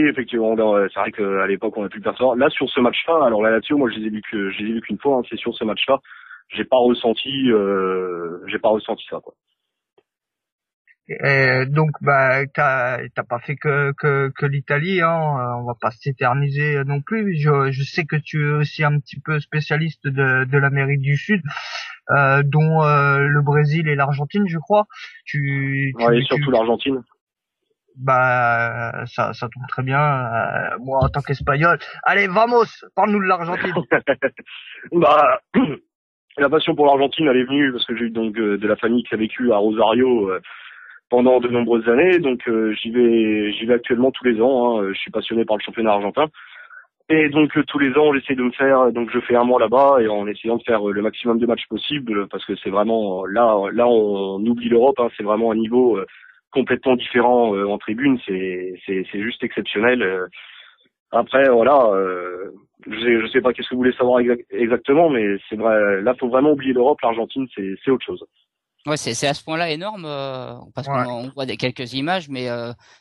effectivement. C'est vrai qu'à l'époque, on a pu le percevoir. Là, sur ce match-là, alors la Lazio, moi, je les ai vus qu'une fois. Hein, c'est sur ce match-là, j'ai pas ressenti ça, quoi. Donc t'as pas fait que l'Italie, hein, on va pas s'éterniser non plus. Je sais que tu es aussi un petit peu spécialiste de l'Amérique du Sud, dont le Brésil et l'Argentine, je crois. Surtout l'Argentine. Ça tombe très bien. Moi en tant qu'Espagnol, allez vamos, parle-nous de l'Argentine. La passion pour l'Argentine, elle est venue parce que j'ai eu donc de la famille qui a vécu à Rosario pendant de nombreuses années, donc j'y vais actuellement tous les ans. Hein, je suis passionné par le championnat argentin, et donc tous les ans j'essaie de me faire, donc je fais un mois là-bas et en essayant de faire le maximum de matchs possible, parce que c'est vraiment là on oublie l'Europe, hein, c'est vraiment un niveau complètement différent en tribune, c'est juste exceptionnel. Après, voilà, je sais pas qu'est-ce que vous voulez savoir exactement, mais c'est vrai, là, faut vraiment oublier l'Europe, l'Argentine, c'est autre chose. Ouais, c'est à ce point-là énorme, parce qu'on voit quelques images, mais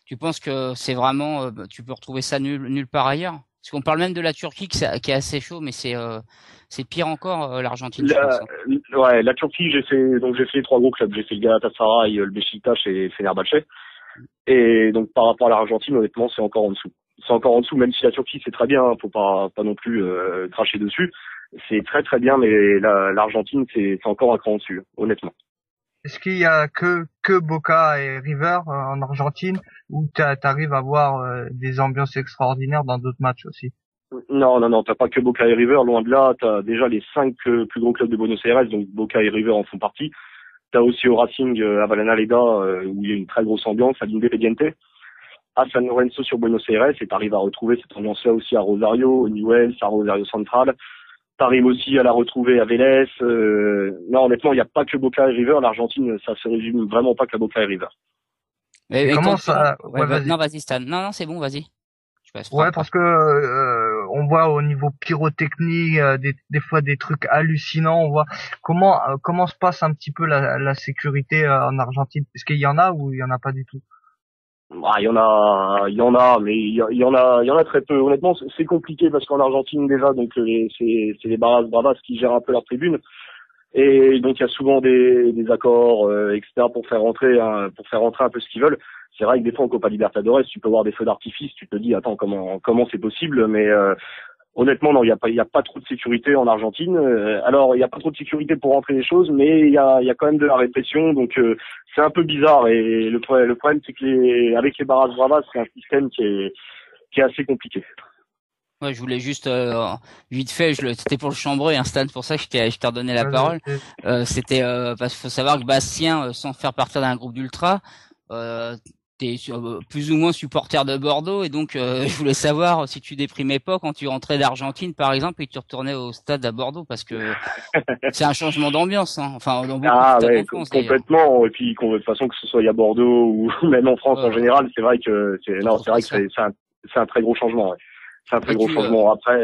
tu penses que c'est vraiment, tu peux retrouver ça nulle part ailleurs? Parce qu'on parle même de la Turquie qui est assez chaud, mais c'est pire encore l'Argentine, je pense. Ouais, la Turquie, j'ai fait les 3 gros clubs, j'ai fait le Galatasaray, le Beşiktaş et Fenerbahçe. Et donc par rapport à l'Argentine, honnêtement, c'est encore en dessous. C'est encore en dessous, même si la Turquie c'est très bien, hein, faut pas non plus cracher dessus. C'est très très bien, mais l'Argentine c'est encore un cran en dessus, honnêtement. Est-ce qu'il y a que Boca et River en Argentine, ou t'arrives à voir des ambiances extraordinaires dans d'autres matchs aussi? Non, t'as pas que Boca et River, loin de là. T'as déjà les 5 plus gros clubs de Buenos Aires, donc Boca et River en font partie. T'as aussi au Racing à Avellaneda où il y a une très grosse ambiance, à l'Independiente, à San Lorenzo sur Buenos Aires, et t'arrives à retrouver cette ambiance-là aussi à Rosario, au Newell's, à Rosario Central. T'arrives aussi à la retrouver à Vélez. Non, honnêtement, il n'y a pas que Boca et River. L'Argentine, ça se résume vraiment pas qu'à Boca et River. Et comment ça? Vas-y. Non, vas-y Stan. Non, c'est bon, vas-y. Ouais, parce que on voit au niveau pyrotechnique des fois des trucs hallucinants. On voit comment se passe un petit peu la sécurité en Argentine. Est-ce qu'il y en a ou il y en a pas du tout? Ah, il y en a, mais il y en a très peu. Honnêtement, c'est compliqué parce qu'en Argentine déjà, donc c'est les Barras Bravas qui gèrent un peu leur tribune, et donc il y a souvent des accords, etc. pour faire rentrer un peu ce qu'ils veulent. C'est vrai que des fois en Copa Libertadores, tu peux voir des feux d'artifice, tu te dis attends comment c'est possible, mais honnêtement non, il y a pas trop de sécurité en Argentine. Alors il y a pas trop de sécurité pour rentrer les choses, mais il y a quand même de la répression, donc c'est un peu bizarre. Et le problème c'est que avec les Barras Bravas, c'est un système qui est assez compliqué. Ouais, je voulais juste vite fait, c'était pour le chambrer, hein, Stan, pour ça que je t'ai redonné la parole. C'était parce qu'il faut savoir que Bastien, sans faire partir d'un groupe d'ultra, t'es plus ou moins supporter de Bordeaux, et donc je voulais savoir si tu déprimais pas quand tu rentrais d'Argentine par exemple et que tu retournais au stade à Bordeaux, parce que c'est un changement d'ambiance, hein. Enfin dans beaucoup de stades en France, complètement. Et puis de toute façon, que ce soit à Bordeaux ou même en France en général, c'est vrai que c'est un très gros changement. Ouais. C'est un très gros changement après.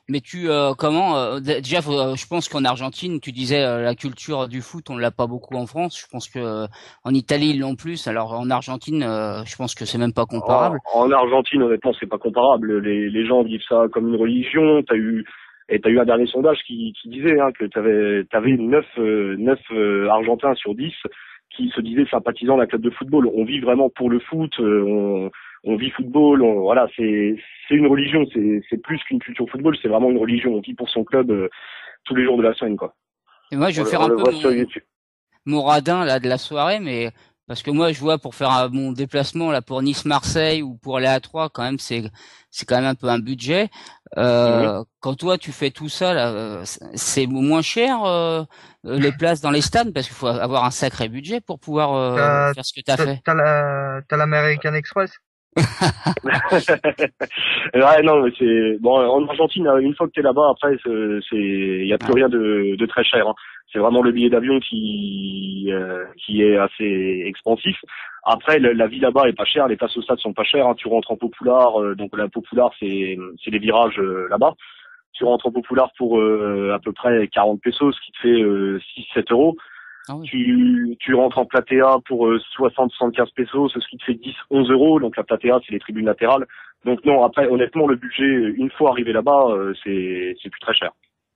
Mais déjà, je pense qu'en Argentine, tu disais la culture du foot, on l'a pas beaucoup en France. Je pense que en Italie ils l'ont plus. Alors en Argentine, je pense que c'est même pas comparable. En Argentine, honnêtement, c'est pas comparable. Les gens vivent ça comme une religion. T'as eu un dernier sondage qui disait que t'avais 9 Argentins sur 10 qui se disaient sympathisants d'un club de football. On vit vraiment pour le foot. On vit football, voilà, c'est une religion, c'est plus qu'une culture football, c'est vraiment une religion. On vit pour son club tous les jours de la semaine, quoi. Et moi, je vais faire un peu mon radin là de la soirée, mais parce que moi, je vois pour faire mon déplacement là pour Nice-Marseille ou pour aller à Troyes, quand même, c'est quand même un peu un budget. Quand toi tu fais tout ça là, c'est moins cher les places dans les stades, parce qu'il faut avoir un sacré budget pour pouvoir faire ce que t'as fait. T'as l'American Express. Ouais, non, mais c'est bon en Argentine, une fois que t'es là-bas, après il y a plus rien de très cher, hein. C'est vraiment le billet d'avion qui est assez expansif. Après la vie là-bas est pas chère, les places au stade sont pas chères, hein. Tu rentres en Popular, donc la Popular c'est les virages là-bas. Tu rentres en Popular pour à peu près 40 pesos, ce qui te fait 6-7 euros. Ah oui. Tu rentres en Platea pour 60-75 pesos, ce qui te fait 10-11 euros. Donc la Platea, c'est les tribunes latérales. Donc non, après, honnêtement, le budget, une fois arrivé là-bas, c'est plus très cher.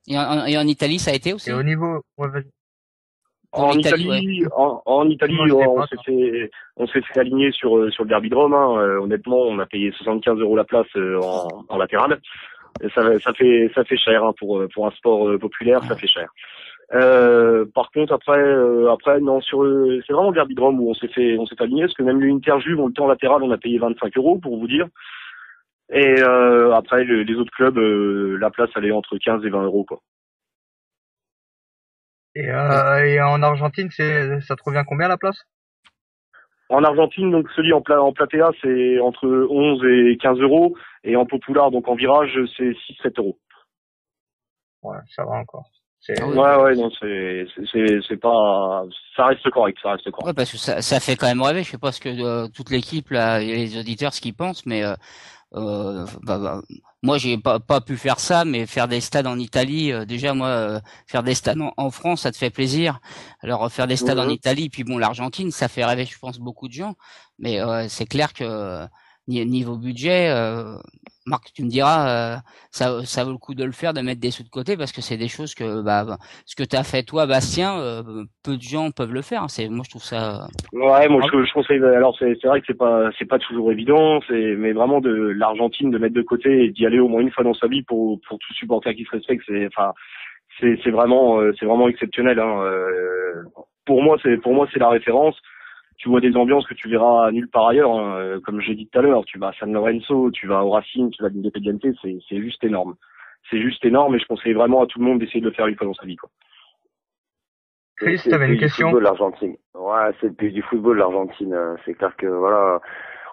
Et en Italie, ça a été aussi? Et au niveau... En Italie, on s'est fait aligner sur le Derby de Rome, hein. Honnêtement, on a payé 75 euros la place en latéral. Et ça fait cher, hein, pour un sport populaire, ça fait cher. Par contre après non, c'est vraiment le Derby de Rome où on s'est fait aligner, parce que même l'Inter-Juve, le temps latéral, on a payé 25 euros pour vous dire. Et après les autres clubs, la place elle est entre 15 et 20 euros, quoi. Et en Argentine, ça te revient combien la place? En Argentine, donc celui en Platea, c'est entre 11 et 15 euros, et en Popular, donc en virage, c'est 6-7 euros. Ouais, ça va encore. Ouais, non, c'est pas, ça reste correct. Ouais, parce que ça fait quand même rêver. Je sais pas ce que toute l'équipe là, et les auditeurs ce qu'ils pensent, mais moi j'ai pas pu faire ça, mais faire des stades en Italie, déjà moi faire des stades en France, ça te fait plaisir. Alors faire des stades en Italie, puis bon l'Argentine, ça fait rêver, je pense, beaucoup de gens. Mais c'est clair que niveau budget, Marc, tu me diras, ça vaut le coup de le faire, de mettre des sous de côté, parce que c'est des choses que ce que t'as fait toi, Bastien, peu de gens peuvent le faire. Moi je trouve ça. Ouais, moi je conseille. Alors c'est vrai que c'est pas toujours évident, mais vraiment de l'Argentine de mettre de côté et d'y aller au moins une fois dans sa vie pour tout supporter qui se respecte, c'est vraiment exceptionnel. Hein. Pour moi c'est la référence. Tu vois des ambiances que tu verras nulle part ailleurs, hein. Comme j'ai dit tout à l'heure, tu vas à San Lorenzo, tu vas au Racing, tu vas à l'Independiente, c'est juste énorme. C'est juste énorme et je conseille vraiment à tout le monde d'essayer de le faire une fois dans sa vie, quoi. Chris, t'avais une question? Football, l'Argentine. Ouais, c'est le pays du football, l'Argentine. C'est clair que voilà,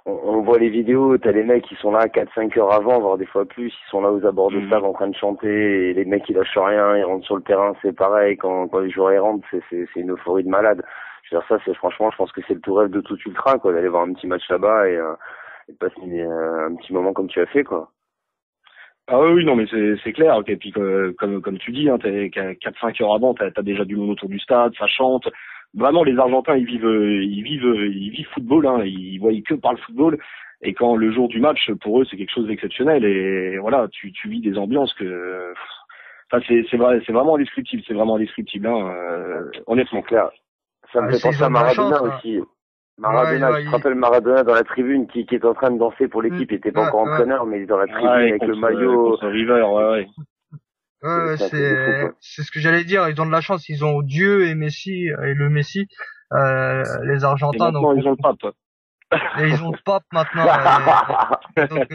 on voit les vidéos, t'as les mecs qui sont là 4-5 heures avant, voire des fois plus, ils sont là aux abords de stade en train de chanter, et les mecs ils lâchent rien, ils rentrent sur le terrain, c'est pareil, quand les joueurs ils rentrent, c'est une euphorie de malade. Je veux dire, ça, franchement, je pense que c'est le tout rêve de tout ultra, quoi, d'aller voir un petit match là-bas et passer un petit moment comme tu as fait, quoi. Ah oui, non, mais c'est clair. Et puis comme tu dis, hein, t'es 4-5 heures avant, t'as déjà du monde autour du stade, ça chante. Vraiment, les Argentins, ils vivent football, hein, ils voient que par le football. Et quand le jour du match, pour eux, c'est quelque chose d'exceptionnel. Et voilà, tu vis des ambiances que, enfin, c'est vraiment indescriptible. C'est vraiment indescriptible, hein, honnêtement. Clair. Ça me fait penser à Maradona aussi. Maradona, tu te rappelles Maradona dans la tribune qui est en train de danser pour l'équipe, il était pas encore entraîneur, mais il est dans la tribune avec le maillot. River, c'est ce que j'allais dire, ils ont de la chance, ils ont Dieu et Messi, et le Messi, les Argentins. Et maintenant, ils ont le pape. Et ils ont le pape maintenant. Donc,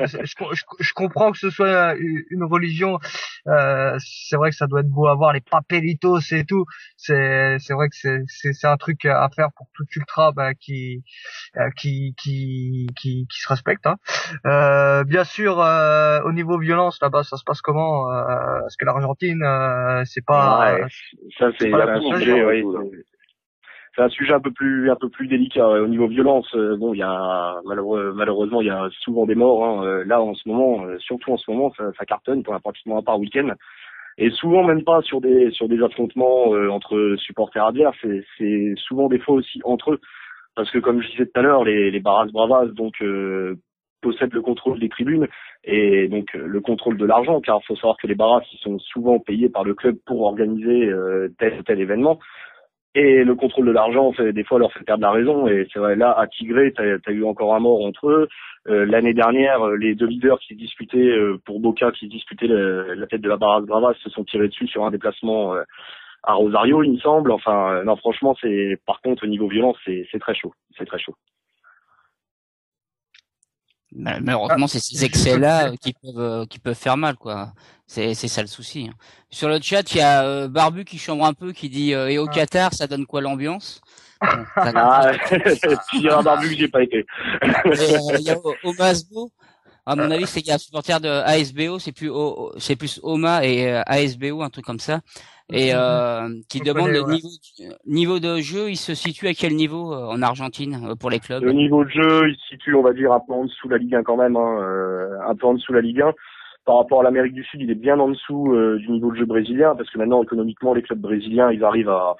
je comprends que ce soit une religion. C'est vrai que ça doit être beau à voir les papelitos et tout. C'est vrai que c'est un truc à faire pour tout ultra qui se respecte. Hein. Bien sûr, au niveau violence là-bas, ça se passe comment? Parce que l'Argentine, c'est pas. Ouais, ça c'est un sujet. Ouais, c'est un sujet un peu plus délicat. Au niveau violence, bon, il y a malheureusement il y a souvent des morts. Hein. Là en ce moment, surtout en ce moment, ça cartonne pour pratiquement un par week-end. Et souvent même pas sur des affrontements entre supporters adverses. C'est souvent des fois aussi entre eux, parce que comme je disais tout à l'heure, les Barras Bravas donc possèdent le contrôle des tribunes et donc le contrôle de l'argent, car il faut savoir que les Barras ils sont souvent payés par le club pour organiser tel ou tel événement. Et le contrôle de l'argent, des fois, leur fait perdre la raison. Et c'est vrai, là, à Tigre, t'as eu encore un mort entre eux. L'année dernière, les deux leaders qui se disputaient, pour Boca, qui se disputaient la tête de la Barras Bravas, se sont tirés dessus sur un déplacement à Rosario, il me semble. Enfin, non, franchement, par contre, au niveau violence, c'est très chaud. C'est très chaud. Malheureusement, c'est ces excès-là qui peuvent faire mal, quoi. C'est ça le souci. Hein. Sur le chat, il y a Barbu qui chambre un peu, qui dit et au Qatar, ça donne quoi l'ambiance? Bon, il y a un Barbu que j'ai pas été. Il y a Omasbo. À mon avis, c'est qu'il y a un supporter de ASBO, c'est plus Oma et ASBO, un truc comme ça. Et qui demande le niveau de jeu, il se situe à quel niveau en Argentine pour les clubs? Le niveau de jeu, il se situe, on va dire, un peu en dessous de la Ligue 1 quand même, hein, un peu en dessous de la Ligue 1. Par rapport à l'Amérique du Sud, il est bien en dessous du niveau de jeu brésilien, parce que maintenant, économiquement, les clubs brésiliens, ils arrivent à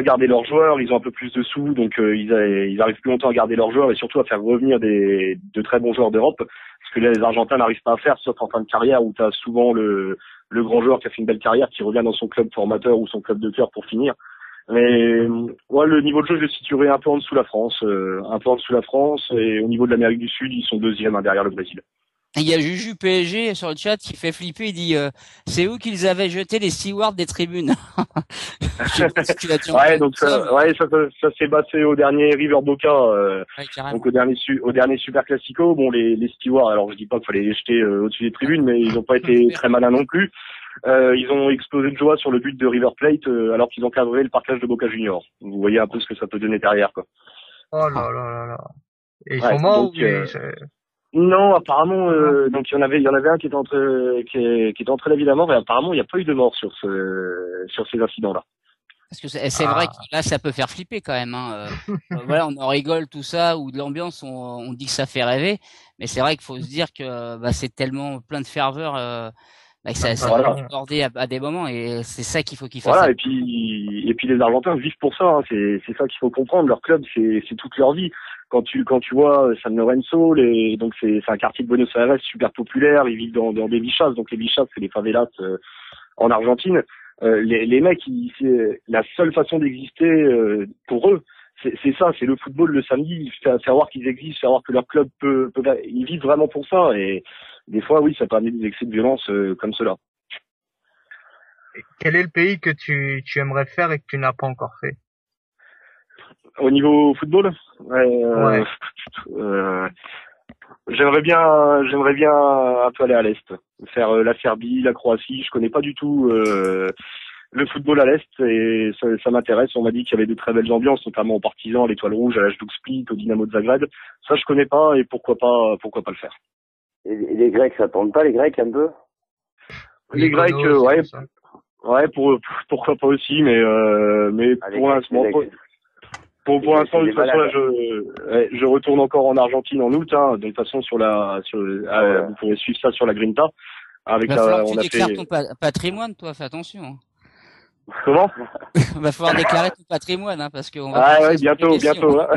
garder leurs joueurs, ils ont un peu plus de sous, donc ils arrivent plus longtemps à garder leurs joueurs et surtout à faire revenir de très bons joueurs d'Europe, parce que là, les Argentins n'arrivent pas à faire, sauf en fin de carrière où tu as souvent le grand joueur qui a fait une belle carrière qui revient dans son club formateur ou son club de cœur pour finir. Mais ouais, le niveau de jeu, je le situerai un peu en dessous de la France, et au niveau de l'Amérique du Sud, ils sont deuxième derrière le Brésil. Il y a Juju PSG sur le chat qui fait flipper, il dit c'est où qu'ils avaient jeté les stewards des tribunes. Ouais, donc ça s'est passé au dernier River Boca, donc au dernier Super Classico. Bon, les stewards, alors je dis pas qu'il fallait les jeter au-dessus des tribunes, mais ils n'ont pas été très malins non plus. Ils ont explosé de joie sur le but de River Plate alors qu'ils ont cadré le parquage de Boca Juniors. Vous voyez un peu ce que ça peut donner derrière, quoi. Oh là là là là. Et ils sont morts ou Non, apparemment, donc il y en avait un qui était entre la vie et la mort, et apparemment il n'y a pas eu de mort sur ces incidents-là. Parce que c'est vrai que là, ça peut faire flipper quand même. Hein. Voilà, on en rigole tout ça, ou de l'ambiance, on dit que ça fait rêver, mais c'est vrai qu'il faut se dire que c'est tellement plein de ferveur que ça va déborder à des moments, et c'est ça qu'il faut qu'ils fassent. Voilà, et puis les Argentins vivent pour ça. Hein. C'est ça qu'il faut comprendre. Leur club, c'est toute leur vie. Quand tu vois San Lorenzo, donc c'est un quartier de Buenos Aires super populaire. Ils vivent dans des vichas, donc les vichas c'est les favelas en Argentine. Les mecs, c'est la seule façon d'exister pour eux. C'est ça, c'est le football le samedi, faire voir qu'ils existent, faire voir que leur club peut ils vivent vraiment pour ça, et des fois oui, ça peut amener des excès de violence comme cela. Quel est le pays que tu aimerais faire et que tu n'as pas encore fait? Au niveau football, j'aimerais bien un peu aller à l'est, faire la Serbie, la Croatie. Je connais pas du tout le football à l'est, et ça m'intéresse. On m'a dit qu'il y avait de très belles ambiances, notamment au Partizan, à l'Étoile Rouge, à l'Hajduk Split, au Dynamo de Zagreb. Ça, je connais pas, et pourquoi pas le faire. Et les Grecs, ça tente pas, les Grecs, un peu? Les Grecs, ouais, pourquoi pas aussi, mais pour l'instant, pour l'instant, de toute façon, là, je retourne encore en Argentine en août, hein. De toute façon, vous pourrez suivre ça sur la Grinta. Avec tu déclares ton patrimoine, toi, fais attention. Hein. Comment? Va falloir déclarer ton patrimoine, hein, parce que bientôt. Hein.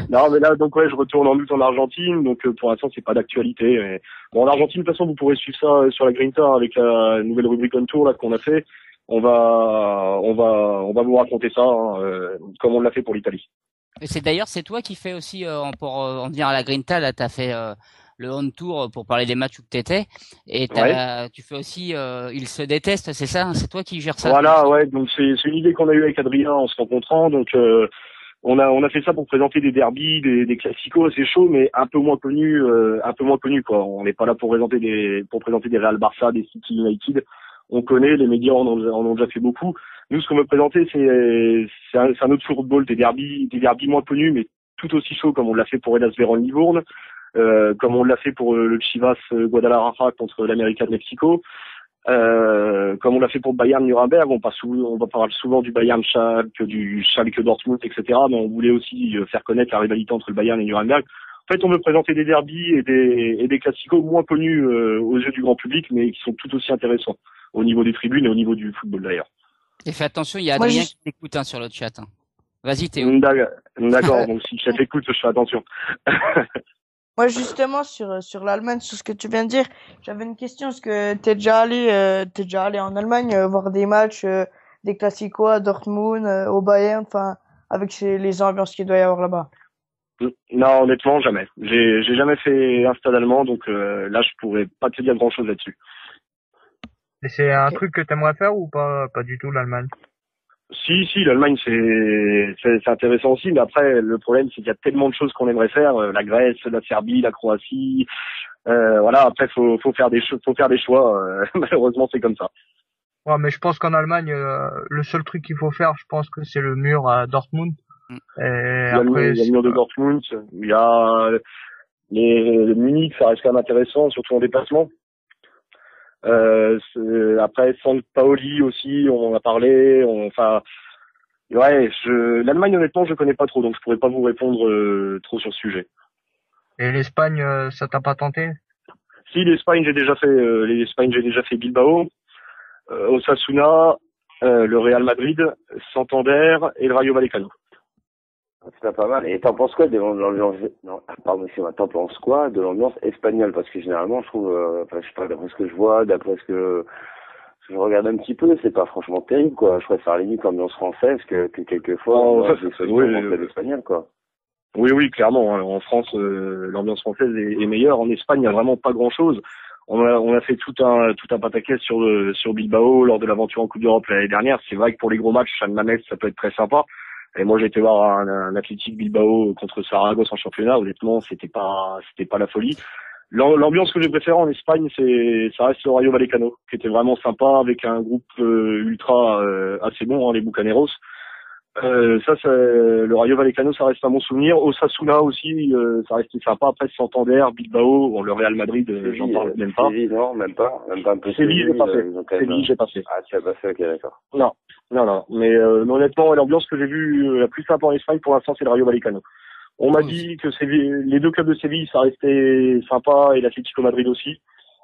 Non, mais là, donc je retourne en août en Argentine, donc pour l'instant, c'est pas d'actualité. Mais... Bon, en Argentine, de toute façon, vous pourrez suivre ça sur la Grinta avec la nouvelle rubrique On Tour là qu'on a fait. On va vous raconter ça, hein, comme on l'a fait pour l'Italie. Et c'est toi qui fais aussi pour en venir à la Grinta, là, t'as fait le On Tour pour parler des matchs où t'étais, et tu fais aussi Ils se détestent, c'est ça? C'est toi qui gères ça? Voilà, ouais. Donc c'est une idée qu'on a eue avec Adrien en se rencontrant. Donc on a fait ça pour présenter des derbys, des classicos assez chauds, mais un peu moins connus quoi. On n'est pas là pour présenter des Real Barça, des City United. On connaît, les médias en ont déjà fait beaucoup. Nous, ce qu'on veut présenter, c'est un autre football, des derbys moins connus, mais tout aussi chauds, comme on l'a fait pour Hellas Vérone Livourne, comme on l'a fait pour le Chivas Guadalajara contre l'América de Mexico, comme on l'a fait pour Bayern Nuremberg. On parle souvent du Bayern Schalke, du Schalke Dortmund, etc. Mais on voulait aussi faire connaître la rivalité entre le Bayern et Nuremberg. En fait, on veut présenter des derbys et des classicos moins connus aux yeux du grand public, mais qui sont tout aussi intéressants au niveau des tribunes et au niveau du football d'ailleurs. Et fais attention, il y a Adrien qui t'écoute sur le chat. Hein. Vas-y Théo. D'accord, donc si le chat écoute, je fais attention. Moi justement sur l'Allemagne, sur ce que tu viens de dire, j'avais une question. Est-ce que t'es déjà allé en Allemagne voir des matchs, des classicos à Dortmund, au Bayern, enfin avec les ambiances qu'il doit y avoir là-bas? Non, honnêtement, jamais. J'ai jamais fait un stade allemand, donc là, je pourrais pas te dire grand-chose là-dessus. Et c'est un truc que t'aimerais faire ou pas du tout, l'Allemagne? Si, l'Allemagne, c'est intéressant aussi, mais après, le problème, c'est qu'il y a tellement de choses qu'on aimerait faire, la Grèce, la Serbie, la Croatie, voilà, après, faut faire des choix, malheureusement, c'est comme ça. Ouais, mais je pense qu'en Allemagne, le seul truc qu'il faut faire, je pense que c'est le mur à Dortmund. Il y a le mur de Dortmund, il y a Munich, ça reste quand même intéressant, surtout en déplacement. Après San Paoli aussi, on en a parlé. L'Allemagne honnêtement je connais pas trop, donc je pourrais pas vous répondre trop sur ce sujet. Et l'Espagne, ça t'a pas tenté? Si, l'Espagne j'ai déjà fait Bilbao, Osasuna, le Real Madrid, Santander et le Rayo Vallecano. C'est pas mal. Et t'en penses quoi de l'ambiance, t'en penses quoi de l'ambiance espagnole? Parce que généralement, je trouve, je sais pas, d'après ce que je vois, d'après ce que je regarde un petit peu, c'est pas franchement terrible, quoi. Je préfère limite l'ambiance française que quelquefois, l'espagnol, quoi. Oui, clairement. Hein. En France, l'ambiance française est meilleure. En Espagne, il y a vraiment pas grand chose. On a fait tout un pataquès sur Bilbao lors de l'aventure en Coupe d'Europe l'année dernière. C'est vrai que pour les gros matchs, San Mamés, ça peut être très sympa. Et moi, j'ai été voir un Athletic Bilbao contre Saragosse en championnat. Honnêtement, c'était pas la folie. L'ambiance que j'ai préférée en Espagne, ça reste le Rayo Vallecano, qui était vraiment sympa avec un groupe ultra assez bon, hein, les Bucaneros. Le Rayo Vallecano, ça reste un bon souvenir. Osasuna aussi, ça restait sympa. Après, Santander, Bilbao, bon, le Real Madrid, j'en parle même pas. Séville, non, même pas un peu. Séville, j'ai pas fait. Séville, j'ai pas fait. Ah, tu as pas fait, ok, d'accord. Non. Mais honnêtement, l'ambiance que j'ai vue la plus sympa en Espagne, pour l'instant, c'est le Rayo Vallecano. On m'a dit que les deux clubs de Séville, ça restait sympa, et l'Atlético Madrid aussi.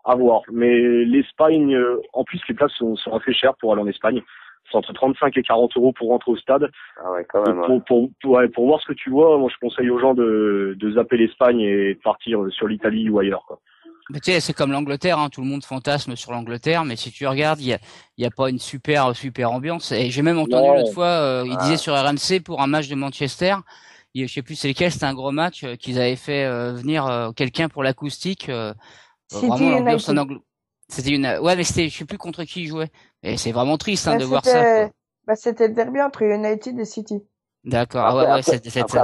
À voir. Mais l'Espagne, en plus, les places sont assez chères pour aller en Espagne. C'est entre 35 et 40 euros pour rentrer au stade. Ah ouais, quand même. Pour voir ce que tu vois, moi je conseille aux gens de zapper l'Espagne et de partir sur l'Italie ou ailleurs, quoi. Mais tu sais, c'est comme l'Angleterre, hein, tout le monde fantasme sur l'Angleterre, mais si tu regardes, il y a pas une super ambiance. Et j'ai même entendu l'autre fois, il disait sur RMC pour un match de Manchester, je sais plus c'est lequel, c'était un gros match qu'ils avaient fait venir quelqu'un pour l'acoustique. Vraiment l'ambiance en Angleterre. C'était mais je sais plus contre qui il jouait. Et c'est vraiment triste, de voir ça, quoi. C'était le derby entre United et City. D'accord. C'était ça, quoi.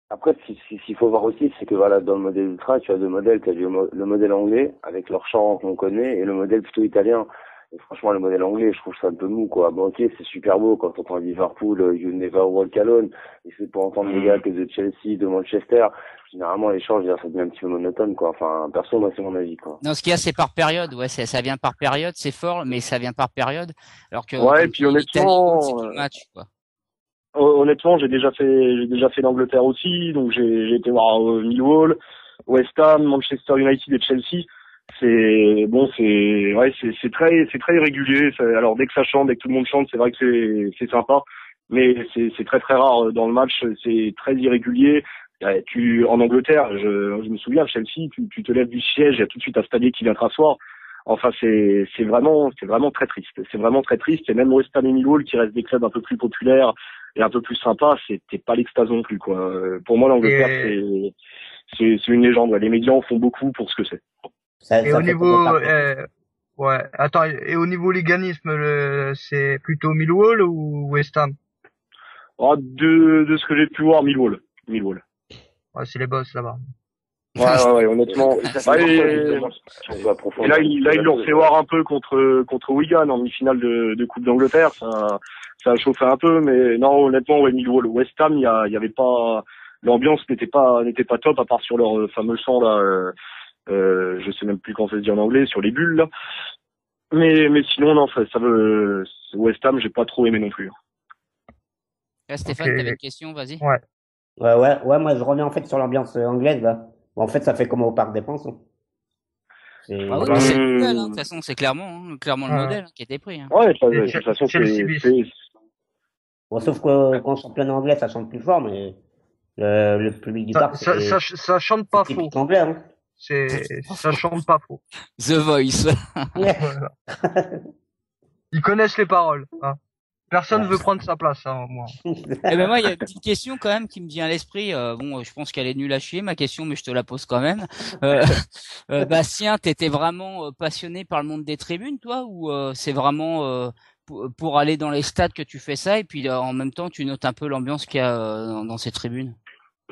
Après, ce qu'il faut voir aussi, c'est que voilà, dans le modèle ultra, tu as deux modèles. Tu as le modèle anglais, avec leur chant qu'on connaît, et le modèle plutôt italien. Et franchement, le modèle anglais, je trouve ça un peu mou, quoi. Bon, ok, c'est super beau quand on entend Liverpool, You Never Walk Alone, et c'est pour entendre les gars que de Chelsea, de Manchester. Généralement, les chants, ça devient un petit peu monotone, quoi. Enfin, perso, moi, c'est mon avis, quoi. Non, ce qu'il y a, c'est par période. Ouais, ça vient par période. C'est fort, mais ça vient par période. Alors que. Ouais, et puis honnêtement. C'est tout le match, quoi. Honnêtement, j'ai déjà fait l'Angleterre aussi, donc j'ai été voir Millwall, West Ham, Manchester United et Chelsea. C'est très irrégulier. Alors dès que ça chante, dès que tout le monde chante, c'est vrai que c'est sympa, mais c'est très très rare dans le match. C'est très irrégulier. En Angleterre, je me souviens, Chelsea, tu te lèves du siège, il y a tout de suite un stadier qui vient te rasseoir. Enfin, c'est vraiment très triste. C'est vraiment très triste. Et même West Ham et Millwall, qui restent des clubs un peu plus populaires et un peu plus sympas, c'était pas l'extase non plus, quoi. Pour moi, l'Angleterre, c'est une légende. Ouais. Les médias en font beaucoup pour ce que c'est. Et au niveau, et au niveau liganisme, c'est plutôt Millwall ou West Ham? De ce que j'ai pu voir, Millwall. Ouais, c'est les boss là-bas. Ouais, honnêtement. Et là, ils l'ont fait voir un peu contre Wigan en demi-finale de Coupe d'Angleterre. Ça a chauffé un peu, mais non, honnêtement, ouais, Millwall, West Ham, il y avait pas, l'ambiance n'était pas top, à part sur leur fameux chant là, je sais même plus comment ça se dit en anglais, sur les bulles là. Mais sinon, non, West Ham, j'ai pas trop aimé non plus. Là, Stéphane, t'avais une question, vas-y. Ouais, moi je reviens en fait sur l'ambiance anglaise là. En fait, ça fait comme au Parc des Princes. C'est le modèle, de toute façon, c'est clairement le modèle qui a été pris. Hein. Ouais, de toute façon, c'est... Bon, sauf que quand on chante plein anglais, ça chante plus fort, mais le public du parc, ça chante pas faux. Anglais, hein. Ça chante pas faux. The Voice. Ils connaissent les paroles, hein. Personne veut prendre sa place, hein, moi. Eh ben moi, il y a une petite question quand même qui me vient à l'esprit. Je pense qu'elle est nulle à chier, ma question, mais je te la pose quand même. Bastien, t'étais vraiment passionné par le monde des tribunes, toi, ou c'est vraiment pour aller dans les stades que tu fais ça, et puis en même temps, tu notes un peu l'ambiance qu'il y a dans ces tribunes?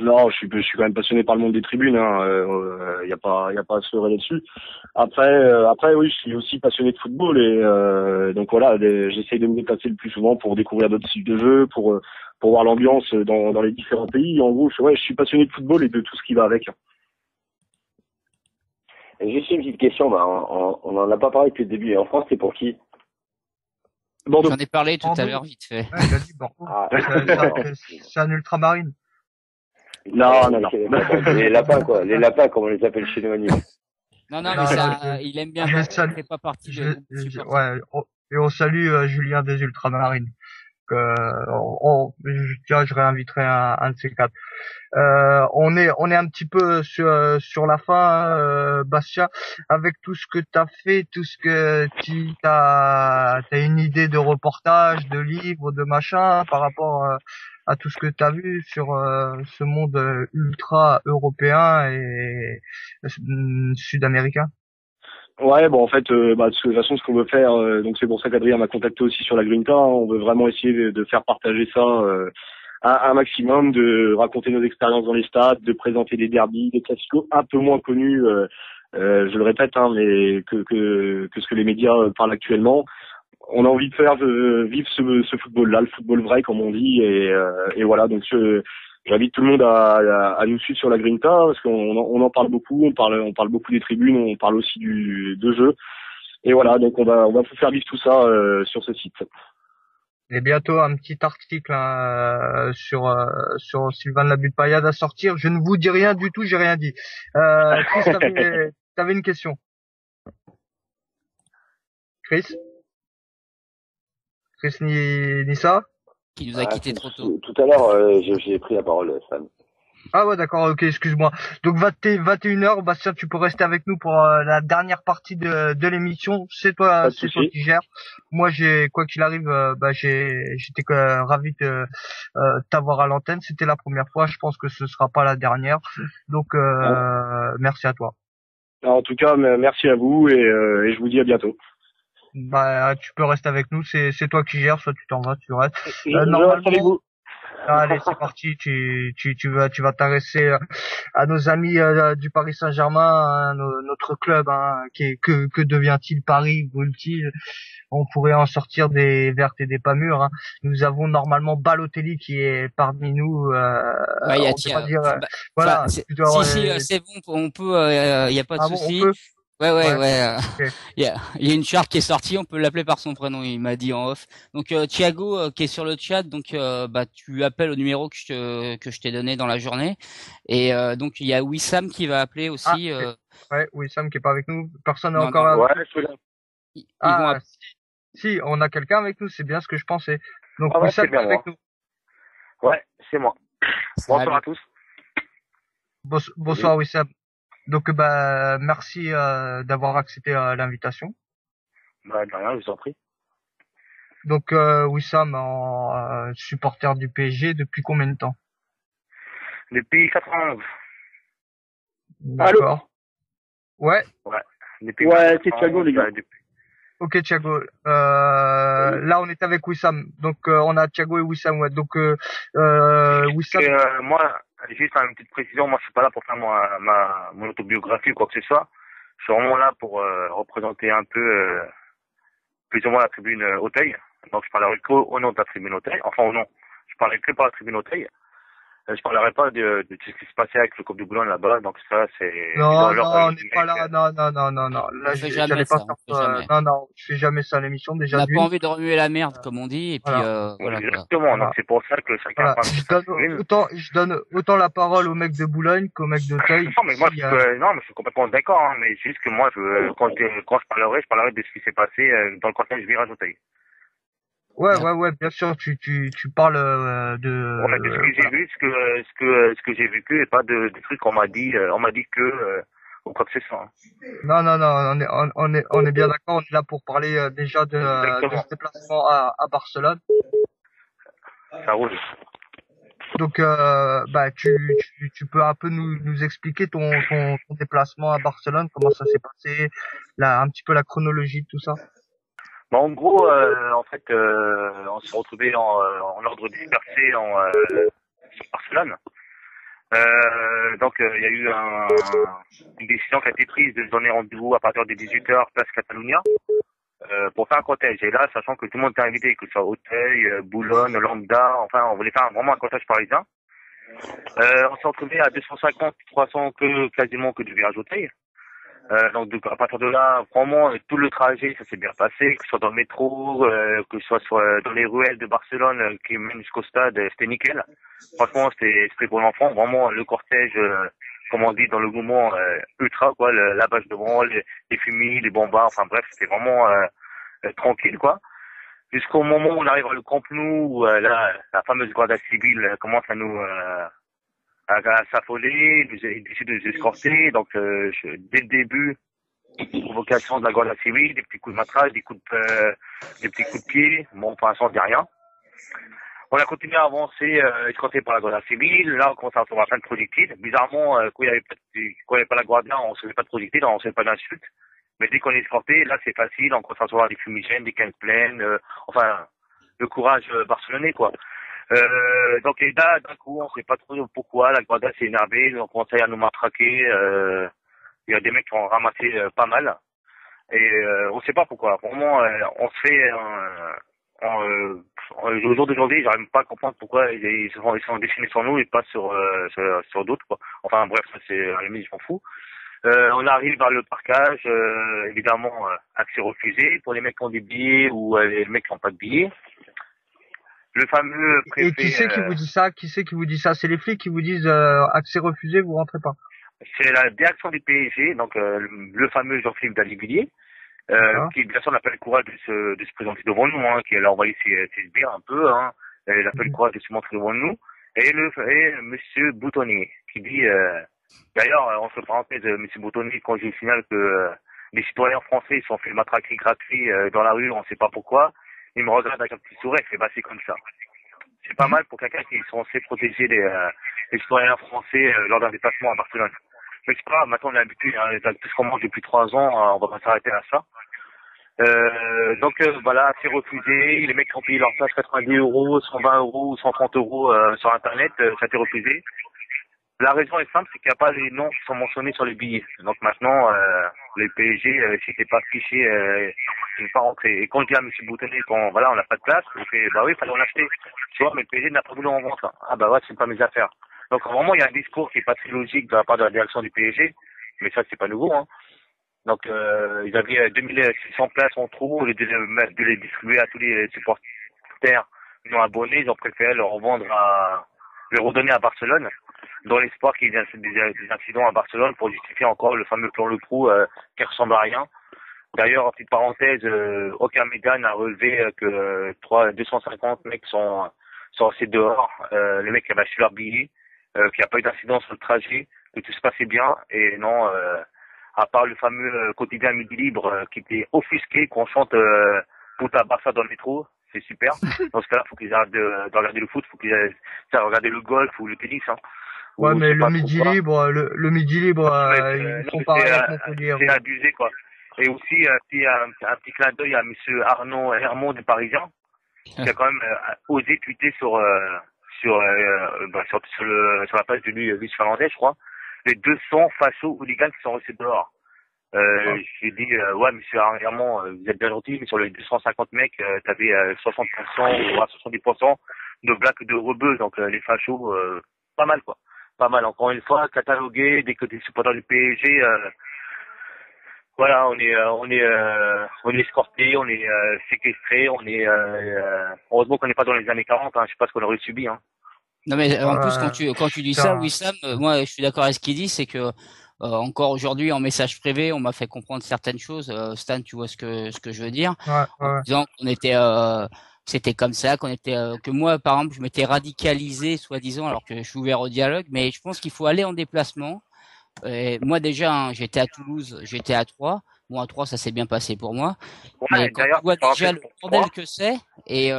Non, je suis quand même passionné par le monde des tribunes. Y a pas à se leurrer là-dessus. Après, oui, je suis aussi passionné de football et donc voilà, j'essaye de me déplacer le plus souvent pour découvrir d'autres styles de jeu, pour voir l'ambiance dans les différents pays. En gros, je suis passionné de football et de tout ce qui va avec. Et juste une petite question, on en a pas parlé depuis le début. Et en France, c'est pour qui? Bordeaux. J'en ai parlé tout à l'heure, vite fait. Ouais, il a dit Bordeaux. C'est un ultramarin. Non. Les lapins, quoi. Les lapins, comme on les appelle chez nous. Non, mais ça, il aime bien. Ça ne fait pas partie de. Et on salue Julien des Ultramarines. Je réinviterai un de ces quatre. On est un petit peu sur la fin, Bastien, avec tout ce que t'as fait, tout ce que t'as une idée de reportage, de livre, de machin par rapport à tout ce que t'as vu sur ce monde ultra européen et sud-américain. Ouais, bon, en fait, de toute façon, ce qu'on veut faire, donc c'est pour ça qu'Adrien m'a contacté aussi sur la Grinta. On veut vraiment essayer de faire partager ça un maximum, de raconter nos expériences dans les stades, de présenter des derbys, des classicos un peu moins connus, je le répète, mais que ce que les médias parlent actuellement. on a envie de faire vivre ce football-là, le football vrai comme on dit, et voilà. Donc j'invite tout le monde à nous suivre sur la Grinta parce qu'on en parle beaucoup, on parle beaucoup des tribunes, on parle aussi de jeu, et voilà. Donc on va vous faire vivre tout ça sur ce site. Et bientôt un petit article sur Sylvain Labute-Payade à sortir. Je ne vous dis rien du tout, j'ai rien dit. Chris, t'avais une question. Chris Nissa Qui nous a quitté trop tôt. Tout à l'heure, j'ai pris la parole, Stan. Ah ouais, d'accord, ok, excuse-moi. Donc 21h, Bastien, tu peux rester avec nous pour la dernière partie de l'émission. C'est toi qui gères. Moi, quoi qu'il arrive, j'étais ravi de t'avoir à l'antenne. C'était la première fois. Je pense que ce sera pas la dernière. Donc merci à toi. Alors, en tout cas, merci à vous et je vous dis à bientôt. Bah, tu peux rester avec nous. C'est toi qui gères. Soit tu t'en vas, tu restes. Normalement. Allez, c'est parti. Tu vas t'intéresser à nos amis du Paris Saint-Germain, notre club. Que devient-il Paris? Brûle-t-il? On pourrait en sortir des vertes et des pas mûres. Hein. Nous avons normalement Balotelli qui est parmi nous. Ouais, voilà. Si, c'est bon, on peut. Y a pas de souci. Bon, Ouais. Okay. Il y a une charte qui est sortie, on peut l'appeler par son prénom, il m'a dit en off. Donc Thiago qui est sur le chat, donc tu appelles au numéro que je t'ai donné dans la journée. Et donc il y a Wissam qui va appeler aussi. Ouais, Wissam qui est pas avec nous. Personne n'est encore là. Ouais, je suis là. Ils vont si, on a quelqu'un avec nous, c'est bien ce que je pensais. Donc ouais, Wissam est avec nous. Ouais, c'est moi. Bonsoir à tous. Bonsoir Wissam. Donc merci d'avoir accepté l'invitation. Bah de rien, je vous en prie. Donc Wissam, supporter du PSG depuis combien de temps? Depuis 91. D'accord. Ouais. C'est Thiago les gars. Ok Thiago. Là on est avec Wissam. Donc on a Thiago et Wissam. Ouais. Donc Wissam. Moi, juste une petite précision, moi je suis pas là pour faire mon autobiographie ou quoi que ce soit. Je suis vraiment là pour représenter un peu plus ou moins la tribune Auteuil. Donc je parlerai qu'au nom de la tribune Auteuil. Enfin au nom. Je parlerai que par la tribune Auteuil. Je parlerai pas de ce qui se passait avec le Coupe de Boulogne là-bas, donc ça c'est. Non, on n'est pas là. Non. Là, jamais ça. Non, je fais jamais ça à l'émission déjà. On n'a pas envie de remuer la merde, comme on dit, et puis voilà. Exactement. Donc c'est pour ça que chacun. Je donne autant la parole aux mecs de Boulogne qu'aux mecs d'Auteuil. Non, mais moi, je suis complètement d'accord. Hein, mais c'est juste que moi, quand je parlerai de ce qui s'est passé dans le contexte virage Auteuil. Ouais, bien sûr, tu parles de. Ouais, de ce que j'ai vu, ce que j'ai vécu et pas de trucs qu'on m'a dit que ou quoi que ce soit. Non, on est bien d'accord, on est là pour parler déjà de ce déplacement à Barcelone. Ça roule. Donc tu peux un peu nous expliquer ton déplacement à Barcelone, comment ça s'est passé, un petit peu la chronologie de tout ça. Bah, en gros, en fait, on s'est retrouvés en ordre dispersé sur Barcelone. Donc, il y a eu une décision qui a été prise de donner rendez-vous à partir des 18h, place Catalunya, pour faire un cortège. Et là, sachant que tout le monde était invité, que ce soit Auteuil, Boulogne, Lambda, enfin, on voulait faire vraiment un cortège parisien. On s'est retrouvés à 250, 300 quasiment que du village Auteuil. Donc à partir de là, vraiment tout le trajet, ça s'est bien passé, que ce soit dans le métro, que ce soit dans les ruelles de Barcelone qui mènent jusqu'au stade, c'était nickel. Franchement, c'était pour l'enfant, vraiment le cortège, comme on dit dans le mouvement ultra quoi, la bâche de branle, les fumis, les bombards, enfin bref, c'était vraiment tranquille quoi. Jusqu'au moment où on arrive à le Camp Nou, où là, la fameuse Guardia Civile commence à nous à s'affoler, il décide de nous escorter, donc dès le début, provocation de la Guardia Civile, des petits coups de matraque, des petits coups de pied, bon pour l'instant on dit rien. On a continué à avancer, escorté par la Guardia Civile, là on commence à recevoir plein de projectiles. Bizarrement, quand il n'y avait pas la Guardia, on ne recevait pas de projectiles, on ne recevait pas d'insultes. Mais dès qu'on est escorté, là c'est facile, on commence à recevoir des fumigènes, des cannes pleines, enfin le courage barcelonais quoi. Donc et là d'un coup on sait pas trop pourquoi la Guardia s'est énervée, on commençait à nous matraquer, il y a des mecs qui ont ramassé pas mal. Et on sait pas pourquoi. Vraiment, on se fait au jour d'aujourd'hui, j'arrive pas à comprendre pourquoi ils sont définés sur nous et pas sur d'autres, quoi. Enfin bref, ça c'est à la limite, je m'en fous. On arrive vers le parquage, évidemment, accès refusé pour les mecs qui ont des billets ou les mecs qui n'ont pas de billets. Le fameux préfet. Et qui c'est qui vous dit ça? Qui c'est qui vous dit ça? C'est les flics qui vous disent accès refusé, vous rentrez pas? C'est la direction du PSG, donc le fameux Jean-Philippe Dalibilier, qui bien sûr n'a pas le courage de se présenter devant nous, hein, qui a envoyé ses sbires un peu, hein, il n'a pas le courage de se montrer devant nous. Et monsieur Boutonnier, qui dit, d'ailleurs, entre parenthèses, monsieur Boutonnier, quand je lui signale que les citoyens français se sont fait matraquer gratuit dans la rue, on ne sait pas pourquoi, il me regarde avec un petit sourire, il fait bah c'est comme ça. C'est pas mal pour quelqu'un qui est censé protéger les citoyens français lors d'un déplacement à Barcelone. Mais c'est pas grave, maintenant on a l'habitude, hein, tout ce qu'on mange depuis 3 ans, on va pas s'arrêter à ça. Donc voilà, c'est refusé, les mecs ont payé leur place 90 €, 120 € ou 130 € sur internet, ça a été refusé. La raison est simple, c'est qu'il n'y a pas les noms qui sont mentionnés sur les billets. Donc maintenant, les PSG, si t'es pas fiché, je ne vais pas rentrer. Et quand je dis à M. Boutonnier, quand voilà, on n'a pas de place, je fais bah oui, il fallait en acheter. Tu vois, mais le PSG n'a pas voulu en vendre. Ah bah ouais, c'est pas mes affaires. Donc vraiment, il y a un discours qui est pas très logique de la part de la direction du PSG, mais ça c'est pas nouveau, hein. Donc ils avaient 2600 places en trop, au lieu de les distribuer à tous les supporters non abonnés, ils ont préféré les redonner à Barcelone, dans l'espoir qu'il y ait des incidents à Barcelone pour justifier encore le fameux plan Le Prou qui ressemble à rien. D'ailleurs, en petite parenthèse, aucun média n'a relevé que 250 mecs sont restés dehors, les mecs qui avaient acheté leur billet, qu'il n'y a pas eu d'incident sur le trajet, que tout se passait bien, et non, à part le fameux quotidien Midi Libre qui était offusqué, qu'on chante Puta Barça dans le métro, c'est super. Dans ce cas-là, faut qu'ils arrêtent de regarder le foot, faut qu'ils arrêtent de regarder le golf ou le tennis, hein. Ouais, mais le Midi Libre, le Midi Libre, ils font pareil à Montpellier. C'est abusé, quoi. Et aussi, il y a un petit clin d'œil à monsieur Arnaud Hermond des Parisiens, qui a quand même osé tweeter sur la page de Luis Finlandais, je crois, les 200 fachos hooligans qui sont restés dehors. J'ai dit, ouais, monsieur Hermond, vous êtes bien gentil, mais sur les 250 mecs, t'avais 60% ou 70% de blacks de rebeux, donc les fachos, pas mal, quoi. Pas mal, encore une fois, catalogué, dès que t'es supporter du PSG, voilà, on est escorté, on est séquestré, heureusement qu'on n'est pas dans les années 40, hein, je sais pas ce qu'on aurait subi, hein. Non mais en plus quand tu dis ça, Wissam, moi je suis d'accord avec ce qu'il dit, c'est que encore aujourd'hui en message privé, on m'a fait comprendre certaines choses. Stan, tu vois ce que je veux dire, en disant qu'on était c'était comme ça, qu'on était que moi par exemple je m'étais radicalisé soi-disant alors que je suis ouvert au dialogue, mais je pense qu'il faut aller en déplacement. Et moi déjà hein, j'étais à Toulouse, j'étais à Troyes. Bon, à 3, ça s'est bien passé pour moi. Ouais, mais quand tu vois déjà le bordel que c'est, et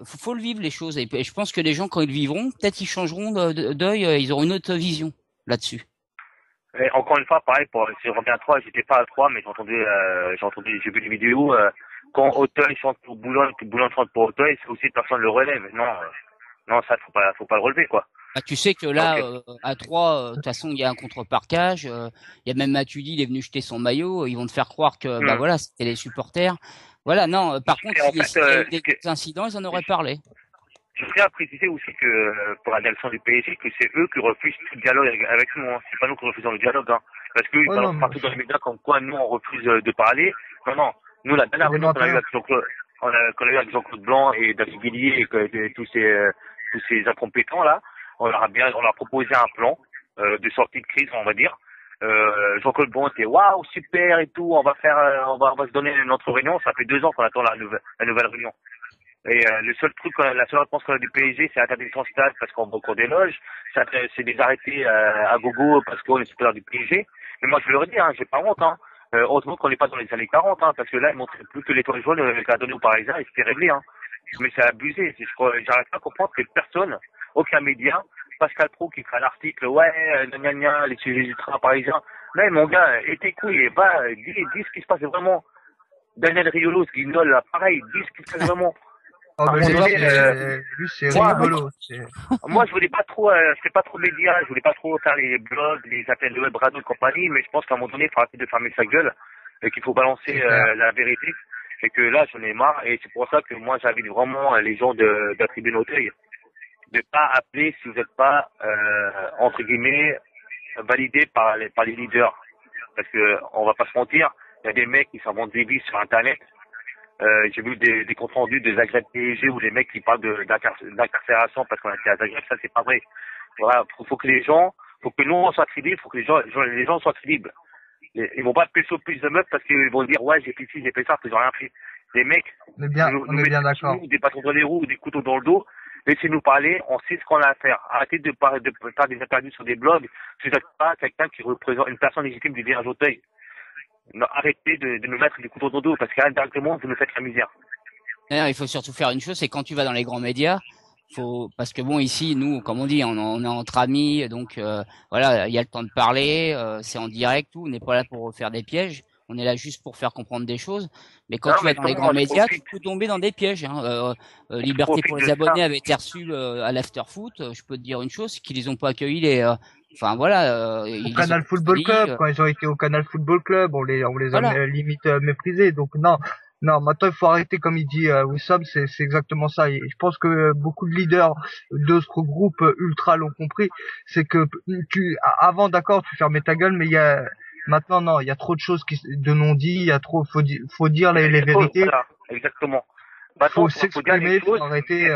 faut le vivre les choses. Et je pense que les gens, quand ils le vivront, peut-être ils changeront d'œil, ils auront une autre vision là-dessus. Et encore une fois, pareil, si je reviens à 3, j'étais pas à 3, mais j'ai vu des vidéos, quand Auteuil chante pour Boulogne, que Boulogne chante pour Auteuil, c'est aussi personne le relève. Non, ça, faut pas le relever, quoi. Bah, tu sais que là, à 3, de toute façon, il y a un contre-parquage. Il y a même Matuidi, il est venu jeter son maillot. Ils vont te faire croire que, bah voilà, c'était les supporters. Voilà, non. Par contre, s'il y a eu des incidents, ils en auraient parlé. Je tiens à préciser aussi que, pour la direction du PSG, que c'est eux qui refusent tout dialogue avec nous, hein. C'est pas nous qui refusons le dialogue, hein. Parce qu'ils balancent partout dans les médias comme quoi nous, on refuse de parler. Non. Nous, la dernière réunion qu'on a eu avec Jean-Claude Blanc et David Guillier et tous ces incompétents, là, on leur a proposé un plan de sortie de crise, on va dire. Jean-Claude Blanc était waouh, super et tout, on va se donner notre réunion. Ça fait 2 ans qu'on attend la nouvelle réunion. Et la seule réponse qu'on a du PSG, c'est interdire son stade parce qu'on des loges, c'est des arrêtés à gogo parce qu'on est supporter du PSG. Mais moi je le redis, hein, j'ai pas honte, hein. Heureusement qu'on n'est pas dans les années 40, hein, parce que là, ils montraient plus que l'étoile jaune qu'a donné aux Parisiens, et c'était réglé, hein. Mais c'est abusé. J'arrive pas à comprendre que personne, aucun média, Pascal Pro qui fait l'article, ouais, les sujets du train parisien. Mais mon gars, et tes couilles, et dis ce qui se passe vraiment. Daniel Riolo, ce guignol, là, pareil, dis ce qui se passe vraiment. Lui, c'est rigolo. Moi, je voulais pas trop, c'était pas trop média, je voulais pas trop faire les blogs, les appels de web radio et compagnie, mais je pense qu'à un moment donné, il faut arrêter de fermer sa gueule. et qu'il faut balancer la vérité. Et que là, j'en ai marre, et c'est pour ça que moi, j'invite vraiment les gens de la tribune Auteuil de pas appeler si vous n'êtes pas, entre guillemets, validé par les leaders. Parce que, on va pas se mentir, il y a des mecs qui s'inventent des vies sur Internet. J'ai vu des comptes rendus de Zagreb PSG où les mecs qui parlent d'incarcération parce qu'on a été à Zagreb, ça c'est pas vrai. Voilà, faut que nous on soit crédibles, faut que les gens soient crédibles. Ils vont pas pécho plus de meufs parce qu'ils vont dire ouais j'ai fait ci, j'ai fait ça, ils ont rien fait. Les mecs, on est bien d'accord. Des patrons dans les roues ou des couteaux dans le dos, laissez-nous parler, on sait ce qu'on a à faire. Arrêtez de faire des interviews sur des blogs si vous n'êtes pas quelqu'un qui représente une personne légitime du village Auteuil. Non, arrêtez de nous mettre des couteaux dans le dos parce qu'indirectement vous nous faites la misère. D'ailleurs, il faut surtout faire une chose, c'est quand tu vas dans les grands médias, parce que bon ici nous comme on dit on est entre amis donc voilà il y a le temps de parler, c'est en direct, tout, on n'est pas là pour faire des pièges, on est là juste pour faire comprendre des choses, mais quand tu vas dans les grands médias tu peux tomber dans des pièges Liberté pour les abonnés avait été reçu à l'afterfoot, je peux te dire une chose, c'est qu'ils les ont pas accueillis enfin voilà au Canal Football Club, quand ils ont été au Canal Football Club on les voilà. A limite méprisés, donc non, maintenant il faut arrêter, comme il dit Wissam, c'est exactement ça. Et je pense que beaucoup de leaders d'autres groupes ultra l'ont compris. C'est que avant d'accord, tu fermais ta gueule, mais maintenant non, il y a trop de choses de non-dits, il y a trop, faut dire les vérités. Voilà, exactement. Faut s'exprimer, faut arrêter.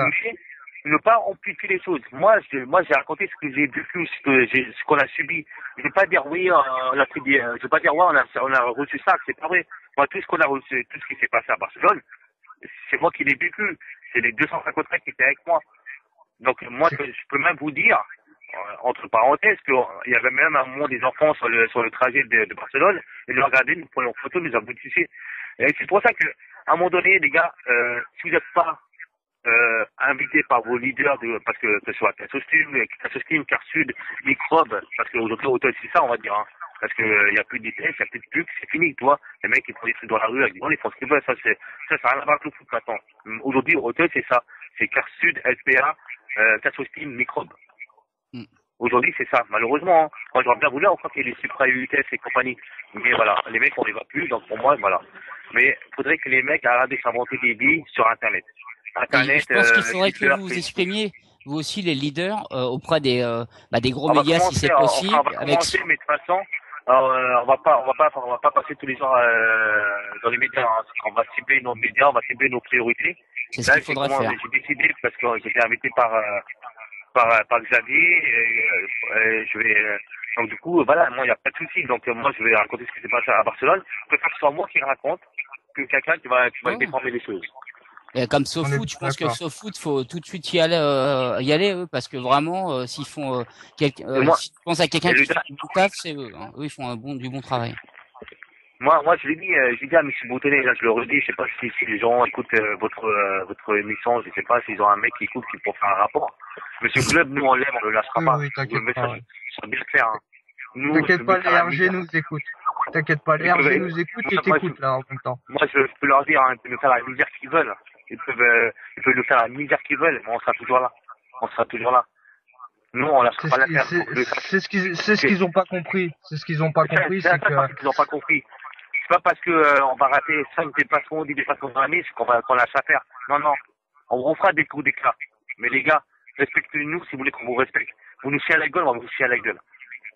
Ne pas amplifier les choses. Moi, j'ai raconté ce que j'ai vécu, ce qu'on a subi. Je vais pas dire oui, je vais pas dire ouais, on a reçu ça, c'est pas vrai. Moi, tout ce qu'on a reçu, tout ce qui s'est passé à Barcelone, c'est moi qui l'ai vécu. C'est les 250 mecs qui étaient avec moi. Donc, moi, je peux même vous dire, entre parenthèses, qu'il y avait même un moment des enfants sur le trajet de Barcelone, et nous regardaient, nous prenions en photo, nous aboutissaient. Et c'est pour ça que, à un moment donné, les gars, si vous n'êtes pas invité par vos leaders parce que ce soit Cassostime, Carsud, Microbe, parce qu'aujourd'hui Auteuil c'est ça on va dire, hein, parce que il y a plus d'ITS, il y a plus de pubs, c'est fini, tu vois. Les mecs ils font des trucs dans la rue avec des gens, ils font ce qu'ils veulent, ça n'a rien à voir avec le foot maintenant. Aujourd'hui Auteuil c'est ça, c'est Carsud, LPA, Cassostime, Microbe. Aujourd'hui c'est ça, malheureusement, hein. Moi j'aurais bien voulu encore qu'il y ait les Supra UTS et compagnie, mais voilà, les mecs on les voit plus, donc pour moi voilà. Mais faudrait que les mecs arrêtent de s'inventer des billes sur Internet. Internet, je pense qu'il faudrait que vous vous exprimiez, vous aussi les leaders, auprès des gros médias si c'est possible. On va commencer, mais de toute façon, on va pas passer tous les jours dans les médias. Hein. On va cibler nos médias, on va cibler nos priorités. C'est ce qu'il faudra faire. J'ai décidé parce que j'étais invité par Xavier. Et je vais donc du coup voilà, moi il n'y a pas de souci. Donc moi je vais raconter ce qui s'est passé à Barcelone. Je préfère que ce soit moi qui raconte que quelqu'un qui va défendre les choses. Et comme SoFoot, je pense que SoFoot, faut tout de suite y aller eux, parce que vraiment, s'ils font si je pense à quelqu'un qui fait du bon taf, c'est eux. Hein. Eux, ils font du bon travail. Moi, je l'ai dit à M. Boutonnet, là, je le redis, je sais pas si les gens écoutent votre émission, je sais pas s'ils ont un mec qui écoute pour faire un rapport. Monsieur Club, nous, on l'aime, on le lâchera pas. Oui, t'inquiète pas. Ça bien clair, hein. T'inquiète pas, les RG nous écoutent. T'inquiète pas, les RG nous écoutent et t'écoutent, là, en même temps. Moi, je peux leur dire, hein, ils peuvent nous faire la misère qu'ils veulent. Ils peuvent nous faire la misère qu'ils veulent, mais on sera toujours là. On sera toujours là. Nous, on lâchera pas l'affaire. C'est ce qu'ils ont pas compris. C'est ce qu'ils ont pas compris, c'est que... Ils ont pas compris. C'est pas parce que on va rater 5 dépassements, 10 dépassements dans l'année, c'est qu'on lâche l'affaire. Non. On refera des coups d'éclat. Mais les gars, respectez-nous si vous voulez qu'on vous respecte. Vous nous chiez à la gueule, on va vous chier à la gueule.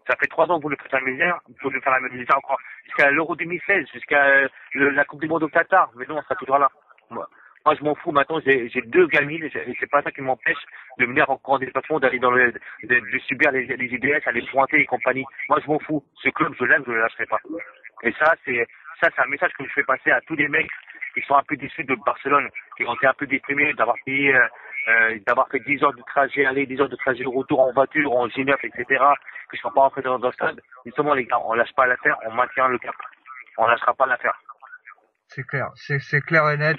Ça fait 3 ans que vous nous faites la misère, vous nous faire la misère encore. Jusqu'à l'Euro 2016, jusqu'à la Coupe du Monde au Qatar. Mais nous, on sera toujours là. Moi, je m'en fous. Maintenant, j'ai 2 gamines et c'est pas ça qui m'empêche de venir encore en déplacement, d'aller de subir les IDS, aller pointer et compagnie. Moi, je m'en fous. Ce club, je l'aime, je le lâcherai pas. Et ça, c'est un message que je fais passer à tous les mecs qui sont un peu déçus de Barcelone, qui ont été un peu déprimés d'avoir payé, d'avoir fait 10 heures de trajet aller, 10 heures de trajet retour en voiture, en G9, etc., qui sont pas rentrés dans le stade. Justement, les gars, on lâche pas l'affaire, on maintient le cap. On lâchera pas l'affaire. C'est clair, c'est clair et net.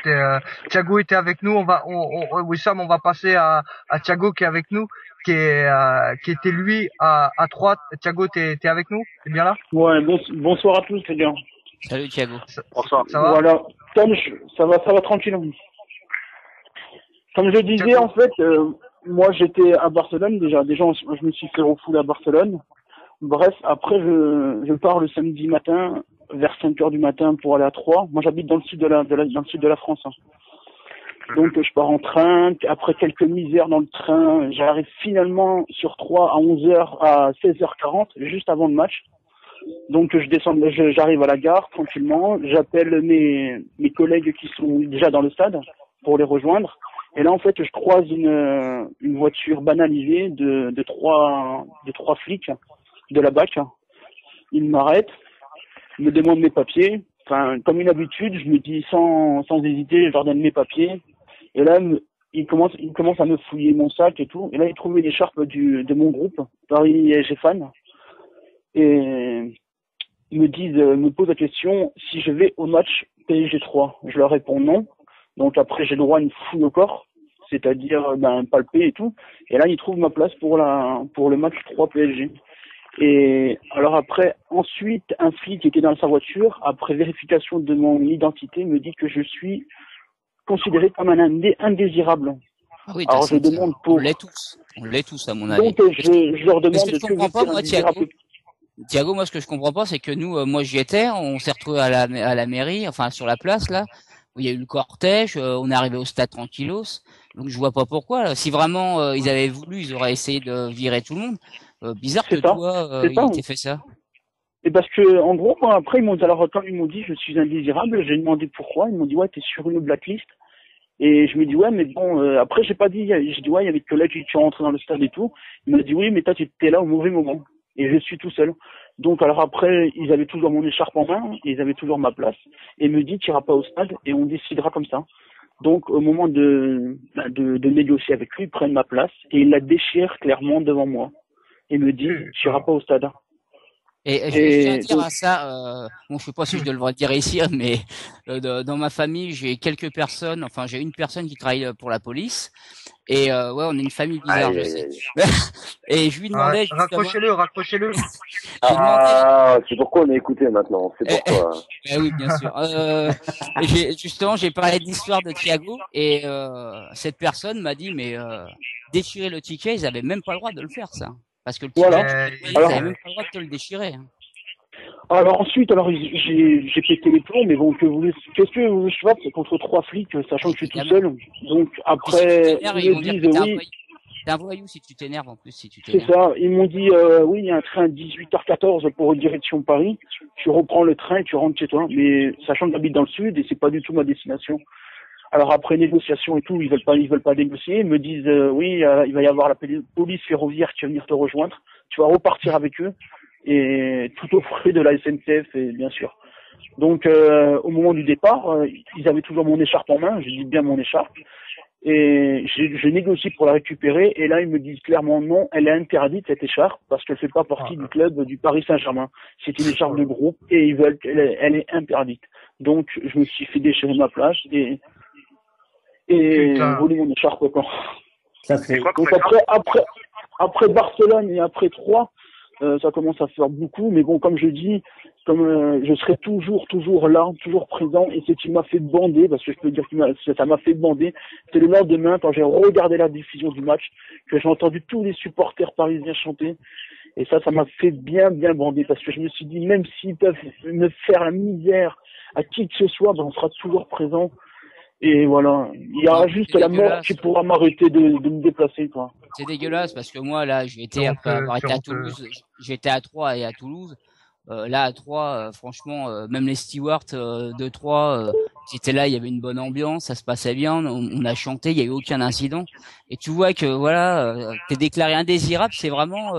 Thiago était avec nous. Wissam, on va passer à Thiago qui est avec nous, qui était lui à droite. Thiago, t'es avec nous? T'es bien là? Ouais, bonsoir à tous les gars. Salut Thiago. Bonsoir. Ça va? Voilà. Ça va tranquille. Comme je disais, Thiago. En fait, moi j'étais à Barcelone déjà. Déjà, je me suis fait refouler à Barcelone. Bref, après je pars le samedi matin vers 5 heures du matin pour aller à Troyes. Moi, j'habite dans le sud dans le sud de la France. Hein. Donc, je pars en train. Après quelques misères dans le train, j'arrive finalement sur Troyes à 11h, à 16h40, juste avant le match. Donc, j'arrive à la gare tranquillement. J'appelle mes collègues qui sont déjà dans le stade pour les rejoindre. Et là, en fait, je croise une voiture banalisée de trois flics de la BAC. Ils m'arrêtent, me demandent mes papiers. Enfin, comme une habitude, je me dis sans hésiter, je leur donne mes papiers. Et là, ils commencent à me fouiller mon sac et tout. Et là, ils trouvent une écharpe de mon groupe, Paris SG Fan. Et ils me posent la question si je vais au match PSG 3. Je leur réponds non. Donc après, j'ai droit à une fouille au corps, c'est-à-dire palper et tout. Et là, ils trouvent ma place pour le match 3 PSG. Et alors après, ensuite, un flic qui était dans sa voiture, après vérification de mon identité, me dit que je suis considéré comme un indésirable. Ah oui, alors je demande pour... On l'est tous à mon avis. Donc je leur demande de comprends pas, moi, Thiago, moi ce que je comprends pas, c'est que nous, moi j'y étais, on s'est retrouvés à la mairie, enfin sur la place là, où il y a eu le cortège, on est arrivé au stade tranquillos, donc je vois pas pourquoi. Si vraiment ils avaient voulu, ils auraient essayé de virer tout le monde. Bizarre que toi, ils t'aient fait ça. Et parce que, en gros, après, quand ils m'ont dit, je suis indésirable, j'ai demandé pourquoi. Ils m'ont dit, ouais, t'es sur une blacklist. Et je me dis, ouais, mais bon, après, j'ai pas dit, j'ai dit, ouais, il y avait des collègues qui sont rentrés dans le stade et tout. Il m'a dit, oui, mais toi, tu étais là au mauvais moment. Et je suis tout seul. Donc, alors après, ils avaient toujours mon écharpe en main, ils avaient toujours ma place. Et me dit, tu iras pas au stade et on décidera comme ça. Donc, au moment de négocier avec lui, ils prennent ma place et ils la déchirent clairement devant moi. Et me dit, tu iras pas au stade. Et je tiens à dire à ça, bon, je sais pas si je dois le dire ici, mais dans ma famille, j'ai quelques personnes, enfin j'ai une personne qui travaille pour la police, et ouais, on est une famille bizarre, je sais. Et je lui demandais raccrochez-le. C'est pourquoi on est écouté maintenant, c'est pourquoi. Oui, bien sûr. Justement, j'ai parlé de l'histoire de Thiago, et cette personne m'a dit, mais déchirer le ticket, ils avaient même pas le droit de le faire, ça. Parce que le ticket, ils avaient même pas le droit de te le déchirer. Alors ensuite, j'ai pété les plombs, mais bon, qu'est-ce que vous je fasse contre 3 flics, sachant que je suis tout seul. Donc après, ils me disent oui. T'es un voyou si tu t'énerves en plus, si tu t'énerves. C'est ça. Ils m'ont dit oui, il y a un train à 18h14 pour direction Paris. Tu reprends le train et tu rentres chez toi. Mais sachant que j'habite dans le sud et c'est pas du tout ma destination. Alors après négociation et tout, ils veulent pas négocier. Ils me disent oui, il va y avoir la police ferroviaire qui va venir te rejoindre. Tu vas repartir avec eux et tout aux frais de la SNCF et bien sûr. Donc au moment du départ, ils avaient toujours mon écharpe en main. Je dis bien mon écharpe et je négocie pour la récupérer. Et là ils me disent clairement non, elle est interdite cette écharpe parce qu'elle fait pas partie du club du Paris Saint-Germain. C'est une écharpe de groupe et elle est interdite. Donc je me suis fait déchirer ma place et voler mon écharpe quoi. Ça c'est. Donc après Barcelone et après Troyes, ça commence à faire beaucoup, mais bon, comme je dis, je serai toujours là, toujours présent, et ce qui m'a fait bander, parce que je peux dire que ça m'a fait bander, c'est le lendemain, quand j'ai regardé la diffusion du match, que j'ai entendu tous les supporters parisiens chanter, et ça m'a fait bien bander, parce que je me suis dit, même s'ils peuvent me faire la misère à qui que ce soit, ben on sera toujours présent. Et voilà, il y aura juste la mort qui pourra m'arrêter de me déplacer, quoi. C'est dégueulasse parce que moi là, j'étais après avoir été à Toulouse, j'étais à Troyes et à Toulouse. Là à Troyes, franchement, même les stewards de Troyes, ils étaient là, il y avait une bonne ambiance, ça se passait bien, on a chanté, il y a eu aucun incident. Et tu vois que voilà, t'es déclaré indésirable, c'est vraiment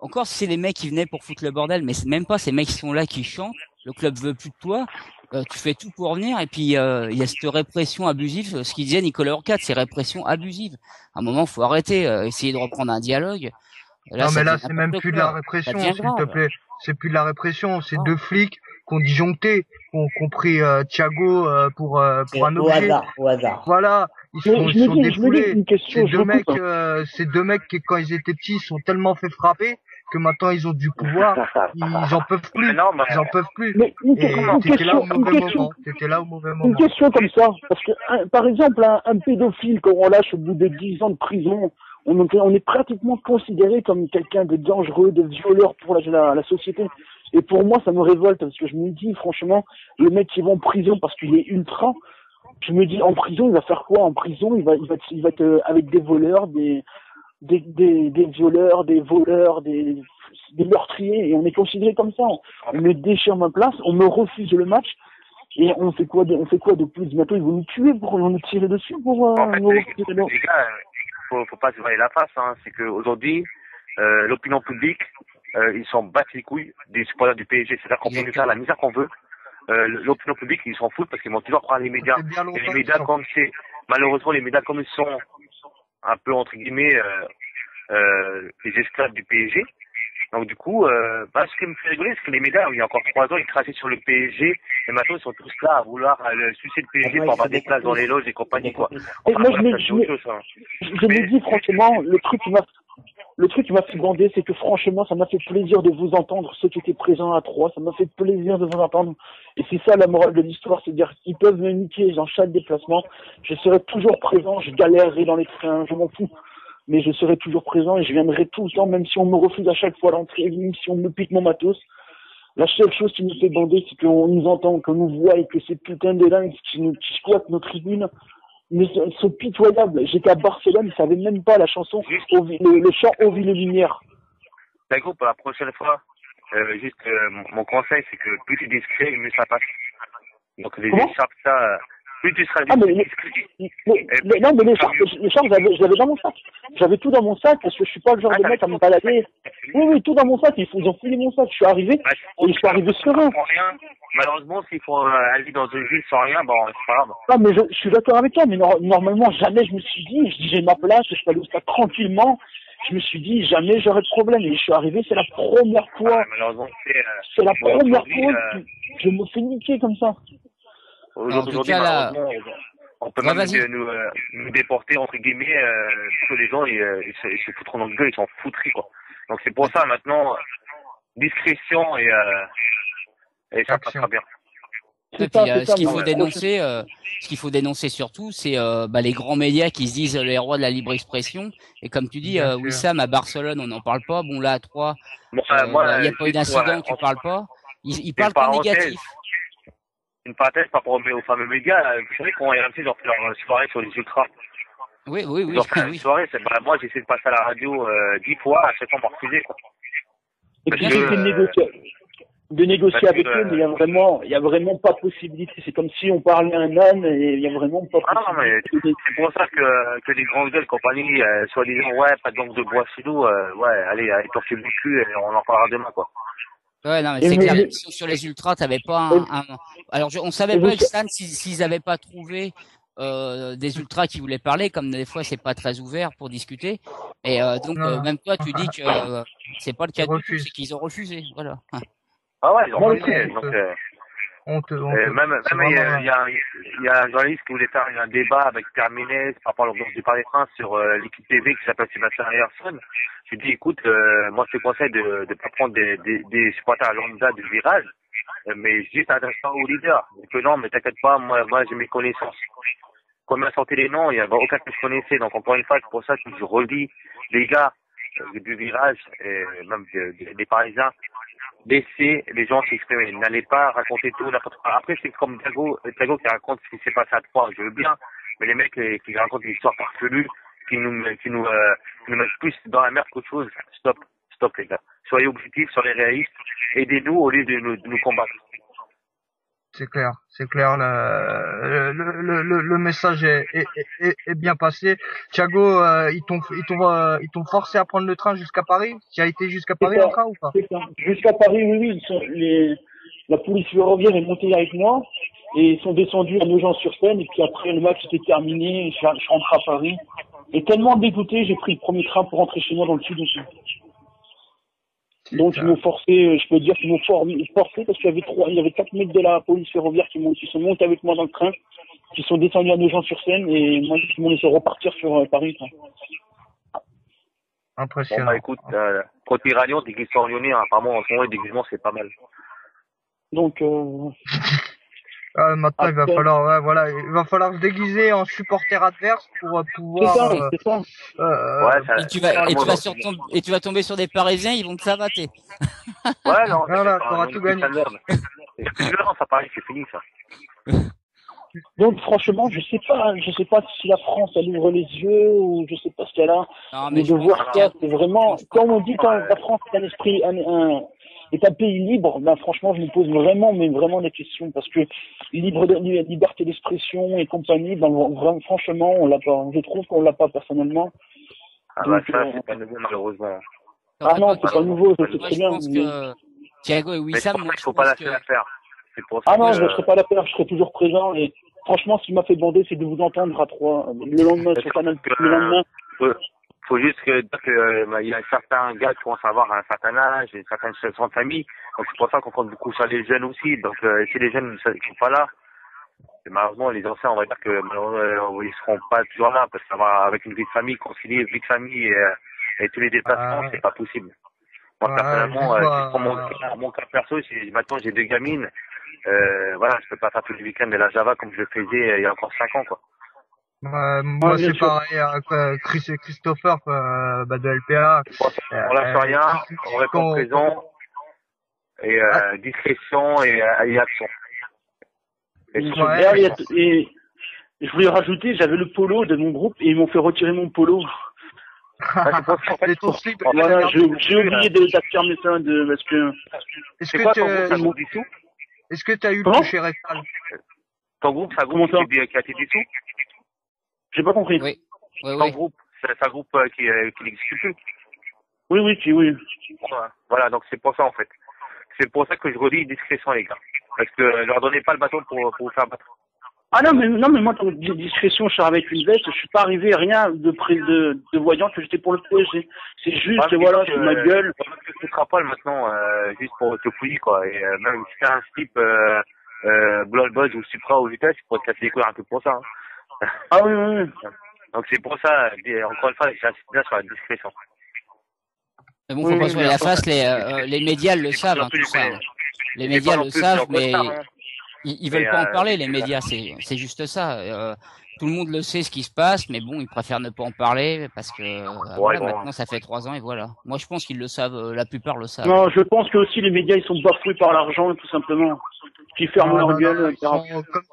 encore si c'est les mecs qui venaient pour foutre le bordel, mais c'est même pas ces mecs qui sont là qui chantent. Le club veut plus de toi. Tu fais tout pour venir et puis il y a cette répression abusive, ce qu'il disait Nicolas Orcade, c'est répression abusive. À un moment, faut arrêter, essayer de reprendre un dialogue. Là, non mais là c'est même plus de la répression, s'il te plaît. C'est plus de la répression, c'est 2 flics qui ont disjoncté, qui ont pris Thiago pour un objet. Au hasard. Voilà, ils sont défoulés. Ces deux mecs qui quand ils étaient petits, ils sont tellement fait frapper que maintenant ils ont du pouvoir, ils en peuvent plus. Ils en peuvent plus. Mais t'étais là au mauvais moment. Une question comme ça, parce que par exemple un pédophile qu'on relâche au bout de 10 ans de prison, on est pratiquement considéré comme quelqu'un de dangereux, de violeur pour la société. Et pour moi, ça me révolte parce que je me dis, franchement, le mec qui va en prison parce qu'il est ultra, je me dis, en prison, il va faire quoi? En prison, il va être avec des voleurs, des violeurs, des voleurs, des meurtriers, et on est considéré comme ça. On me déchire ma place, on me refuse le match, et on fait quoi de plus? Bientôt, ils vont nous tuer ils vont nous tirer dessus pour En fait, nous les retirer gars, faut pas se voiler la face, hein. C'est qu'aujourd'hui, l'opinion publique, ils s'en battent les couilles des supporters du PSG. C'est-à-dire qu'on peut nous faire la misère qu'on veut. L'opinion publique, ils s'en foutent parce qu'ils vont toujours prendre les médias. Et les médias, comme c'est, malheureusement, les médias, comme ils sont un peu, entre guillemets, les esclaves du PSG. Donc, du coup, ce qui me fait rigoler, c'est que les médias, il y a encore 3 ans, ils crachaient sur le PSG. Et maintenant, ils sont tous là à vouloir sucer le PSG pour avoir des places dans les loges et compagnie, quoi. Et moi, je me dis, franchement, le truc qui m'a fait bander, c'est que franchement, ça m'a fait plaisir de vous entendre, ceux qui étaient présents à 3, ça m'a fait plaisir de vous entendre. Et c'est ça la morale de l'histoire, c'est-à-dire qu'ils peuvent me niquer dans chaque déplacement, je serai toujours présent, je galérerai dans les trains, je m'en fous. Mais je serai toujours présent et je viendrai tout le temps, même si on me refuse à chaque fois l'entrée, même si on me pique mon matos. La seule chose qui nous fait bander, c'est qu'on nous entend, qu'on nous voit et que ces putains de dingues qui squattent nos tribunes, mais sont pitoyables. J'étais à Barcelone, ils savaient même pas la chanson, le chant Au ville lumière. D'accord, pour la prochaine fois, mon conseil, c'est que plus tu es discret, mieux ça passe. Donc les écharpes, ça, plus tu seras discret. Non, mais les écharpes, je l'avais dans mon sac. J'avais tout dans mon sac parce que je suis pas le genre de mec à me balader. Oui, tout dans mon sac. Ils ont filé mon sac. Je suis arrivé et je suis arrivé serein. Malheureusement, s'il faut aller dans une ville sans rien, bon, c'est pas grave. Non, mais je suis d'accord avec toi, mais normalement, jamais je me suis dit, j'ai ma place, je peux aller au stade tranquillement. Je me suis dit, jamais j'aurais de problème. Et je suis arrivé, c'est la première fois. Malheureusement, c'est la première fois que je me fais niquer comme ça. Aujourd'hui, malheureusement, on peut même nous déporter, entre guillemets, parce que les gens, ils se foutront dans le gueule, ils s'en foutraient, quoi. Donc c'est pour ça, maintenant, discrétion et ça passera bien. Et puis, ce qu'il faut dénoncer surtout, c'est les grands médias qui se disent les rois de la libre expression. Et comme tu dis, Wissam, à Barcelone, on n'en parle pas. Bon, là, à 3, il n'y a pas eu d'incident, tu parles pas. Ils parlent qu'en négatif. Une parenthèse par rapport aux fameux médias, vous savez comment RMC, ils ont fait leur soirée sur les ultras. Oui. Ils ont fait une soirée, moi, j'ai essayé de passer à la radio 10 fois, à chaque fois, on m'a refusé, quoi. Et puis, de négocier avec eux, mais il y a vraiment pas possibilité. C'est comme si on parlait à un âne et il y a vraiment pas possibilité. Ah non, mais c'est pour ça que les grandes gueules compagnies, soi-disant, pas de langue de bois chez nous, allez, torcher le cul et on en parlera demain, quoi. Ouais, non, mais c'est clair. Sur les ultras, t'avais pas Alors, on savait pas, Stan, s'ils avaient pas trouvé des ultras qui voulaient parler, comme des fois c'est pas très ouvert pour discuter. Et donc, même toi, tu dis que c'est pas le cas du tout, c'est qu'ils ont refusé. Voilà. Ah ouais, ils ont refusé. Donc, même il y a un journaliste qui voulait faire un débat avec Terminès par rapport à l'ambiance du Parc des Princes sur l'équipe TV qui s'appelle Sébastien Ayerson. Je lui dis, écoute, moi je te conseille de pas prendre des supporters à lambda du virage, mais juste adresse-toi aux leaders. Que non, mais t'inquiète pas, moi j'ai mes connaissances. Quand on m'a sorti les noms, il n'y avait aucun que je connaissais. Donc encore une fois, c'est pour ça que je redis, les gars du virage, et même des Parisiens, laissez les gens s'exprimer. N'allez pas raconter tout n'importe quoi. Après, c'est comme Thiago qui raconte ce qui s'est passé à 3, je veux bien, mais les mecs qui racontent des histoires farfelues, qui nous mettent plus dans la merde qu'autre chose, stop les gars. Soyez objectifs, soyez réalistes, aidez-nous au lieu de nous combattre. C'est clair. Le message est bien passé. Thiago, ils t'ont forcé à prendre le train jusqu'à Paris. Tu as été jusqu'à Paris encore ou pas? C'est ça. Jusqu'à Paris, oui. La police ferroviaire est montée avec moi et ils sont descendus à Nogent-sur-Seine. Et puis après, le match était terminé. Je rentre à Paris. Et tellement dégoûté, j'ai pris le premier train pour rentrer chez moi dans le sud aussi. Donc ils m'ont forcé, je peux dire qu'ils m'ont forcé parce qu'il y avait 4 mecs de la police ferroviaire qui sont montés avec moi dans le train, qui sont descendus à Nogent-sur-Seine et moi ils m'ont laissé repartir sur Paris. Impressionnant. Bon écoute, quand tu es ralliant, t'es glissant lyonnais, apparemment en ce moment les déguisements c'est pas mal. Donc maintenant il va falloir se déguiser en supporter adverse pour pouvoir. C'est ça. Et tu vas tomber sur des Parisiens, ils vont te savater. Ouais, non, Voilà, t'auras tout gagné. Il y a plus de violence à Paris, c'est fini, ça. Donc franchement, je sais pas si la France elle ouvre les yeux ou je sais pas ce qu'elle a. Non, Mais de voir ça, c'est vraiment, comme on dit, quand la France est un esprit, est un pays libre, ben franchement, je me pose vraiment, mais vraiment des questions parce que liberté d'expression et compagnie, ben vraiment, franchement, on l'a pas. Je trouve qu'on l'a pas personnellement. Ah bah ça, c'est pas nouveau, malheureusement. Ah non, c'est pas nouveau, c'est très bien. Je pense que Thiago et Wissam, il faut pas lâcher l'affaire. Ah non, je ne serai pas la peur, je serai toujours présent. Et franchement, ce qui m'a fait bander, c'est de vous entendre à 3 le lendemain sur Canal+. Le lendemain. Faut juste dire que il y a certains gars qui commencent à avoir un certain âge, une certaine situation de famille. Donc c'est pour ça qu'on compte beaucoup sur les jeunes aussi. Donc si les jeunes ne sont pas là, malheureusement les anciens, on va dire que malheureusement ils seront pas toujours là parce qu'avec une vie de famille, concilier vie de famille et tous les déplacements, c'est pas possible. Moi personnellement, si je prends mon cas perso, maintenant j'ai 2 gamines. Voilà, je peux pas faire tous les week-ends de la Java comme je le faisais il y a encore 5 ans, quoi. Moi c'est pareil, Christopher de LPA. On lâche rien, on répond présent et discrétion et action. Et je voulais rajouter, j'avais le polo de mon groupe et ils m'ont fait retirer mon polo. C'est pour ça, en fait, voilà, j'ai oublié d'affirmer ça parce que. Est-ce que tu as eu le toucher rectal? Ton groupe, c'est un groupe qui a été dissous? J'ai pas compris. Oui. Ton groupe, c'est un groupe qui n'existe plus. Oui. Voilà, donc c'est pour ça en fait. C'est pour ça que je redis discrétion les gars. Parce que leur donnez pas le bâton pour vous faire battre. Ah non mais moi dans discrétion, je suis avec une veste, je suis pas arrivé rien de voyant que j'étais pour le PSG. C'est juste que voilà, c'est ma gueule. Tu te rappelles maintenant, juste pour te fouiller quoi. Et même si c'est un type Blood Buzz ou Supra ou Vitesse, il pourrait te casser les couilles un peu pour ça. Hein. Ah oui. Donc c'est pour ça, encore une fois, j'insiste bien sur la discrétion. Mais bon, faut pas se voir la face, les médias le savent, tout ça. Les médias le savent, mais ils veulent pas en parler, les médias, c'est juste ça. Tout le monde le sait ce qui se passe, mais bon, ils préfèrent ne pas en parler parce que maintenant ça fait 3 ans et voilà. Moi, je pense qu'ils le savent, la plupart le savent. Non, je pense que aussi les médias ils sont bafoués par l'argent, tout simplement. Qui ferment leur gueule. Comme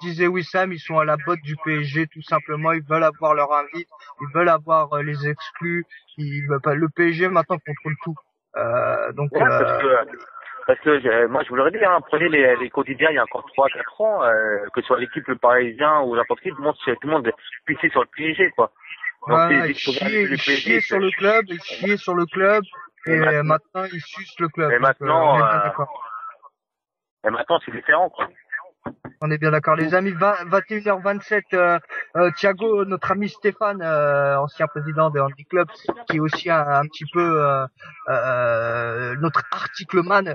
disait Wissam, ils sont à la botte du PSG, tout simplement. Ils veulent avoir leur invite, ils veulent avoir les exclus. Le PSG maintenant contrôle tout. Parce que moi je vous l'aurais dit, hein, prenez les quotidiens il y a encore 3-4 ans, que ce soit l'équipe le Parisien ou n'importe qui, tout le monde pissait sur le PSG quoi. Donc, chier sur le club, et maintenant ils sucent le club. Et maintenant c'est différent quoi. On est bien d'accord les amis. 21h27, Thiago, notre ami Stéphane, ancien président de Handy Club, qui est aussi un petit peu notre articleman,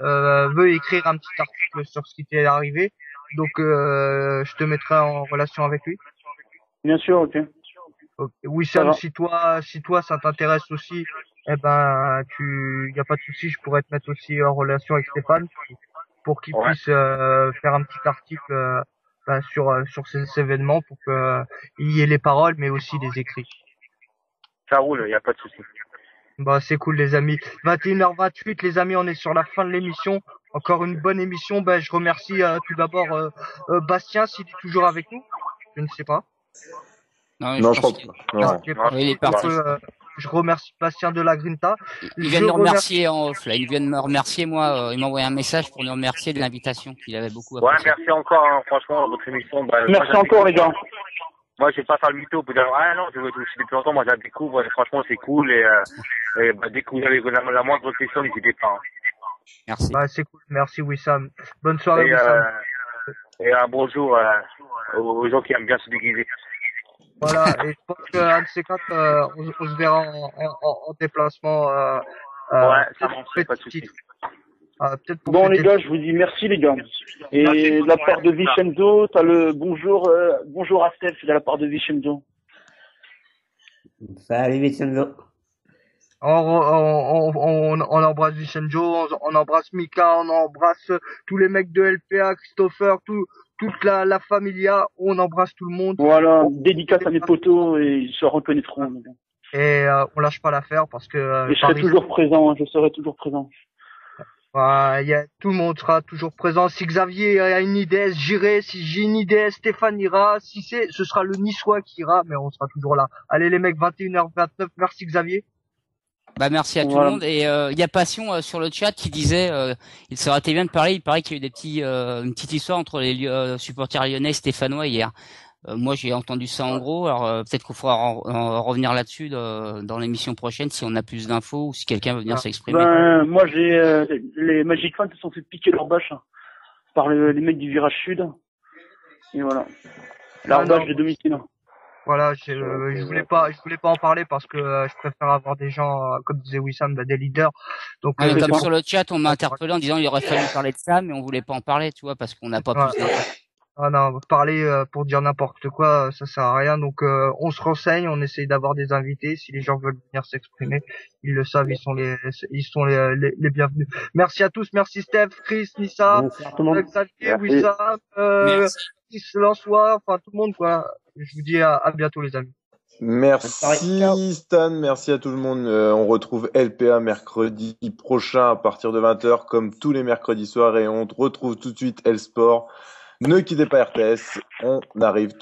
veut écrire un petit article sur ce qui t'est arrivé. Donc je te mettrai en relation avec lui. Bien sûr, ok. Oui Sam, si toi ça t'intéresse aussi, y a pas de souci, je pourrais te mettre aussi en relation avec Stéphane pour qu'il puisse faire un petit article sur ces événements pour que il y ait les paroles mais aussi les écrits. Ça roule, y a pas de souci. C'est cool les amis. 21h28 les amis, on est sur la fin de l'émission. Encore une bonne émission. Je remercie tout d'abord Bastien s'il est toujours avec nous. Je ne sais pas. Non, je crois pas. Il est parti. Je remercie Bastien de la Grinta. Il vient de me remercier en off, là. Il vient de me remercier, moi. Il m'a envoyé un message pour nous remercier de l'invitation qu'il avait beaucoup apprécié. Ouais, merci encore, hein, franchement, votre émission. Merci encore, les gars. Moi, je vais pas faire le mytho pour dire, non, je suis depuis longtemps, moi, je la découvre, et franchement, c'est cool, et dès que vous avez la moindre question, n'hésitez pas. Hein. Merci. C'est cool. Merci, Wissam. Bonne soirée, Wissam. Et un bonjour, aux gens qui aiment bien se déguiser. Voilà, et je pense qu'un de ces 4, on se verra en déplacement. Ouais, ça marche, pas de soucis. Bon les gars, je vous dis merci les gars. Et de la part de Vincenzo, t'as le bonjour à Steph de la part de Vincenzo. Salut Vincenzo. On embrasse Vincenzo, on embrasse Mika, on embrasse tous les mecs de LPA, Christopher, toute la familia, on embrasse tout le monde. Voilà, dédicace à mes potos et ils se reconnaîtront. Et on lâche pas l'affaire parce que et je serai toujours présent, je serai toujours présent. Tout le monde sera toujours présent. Si Xavier a une idée, j'irai. Si j'ai une idée, Stéphane ira. Ce sera le Niçois qui ira, mais on sera toujours là. Allez les mecs, 21h29. Merci Xavier. Bah merci à tout le monde. Et il y a Passion sur le chat qui disait il serait été bien de parler. Il paraît qu'il y a eu une petite histoire entre les supporters lyonnais et stéphanois hier. Moi j'ai entendu ça en gros. Alors peut-être qu'il faudra en revenir là-dessus dans l'émission prochaine si on a plus d'infos ou si quelqu'un veut venir s'exprimer. Moi les Magic Fans se sont fait piquer leur bâche par les mecs du virage sud. Et voilà. Leur bâche de domicile. Voilà, je voulais pas en parler parce que je préfère avoir des gens, comme disait Wissam, des leaders. Donc comme sur le chat, on m'a interpellé en disant il aurait fallu parler de ça, mais on voulait pas en parler, tu vois, parce qu'on n'a pas plus d'infos. Ah non, parler pour dire n'importe quoi, ça sert à rien. Donc on se renseigne, on essaye d'avoir des invités. Si les gens veulent venir s'exprimer, ils le savent, ils sont les bienvenus. Merci à tous, merci Steph, Chris, Nissa, Xavier, Wissam, Chris Lançois, enfin tout le monde quoi. Je vous dis à bientôt les amis. Merci Stan, merci à tout le monde. On retrouve LPA mercredi prochain à partir de 20h comme tous les mercredis soirs et on retrouve tout de suite L Sport. Ne quittez pas RTS, on arrive tout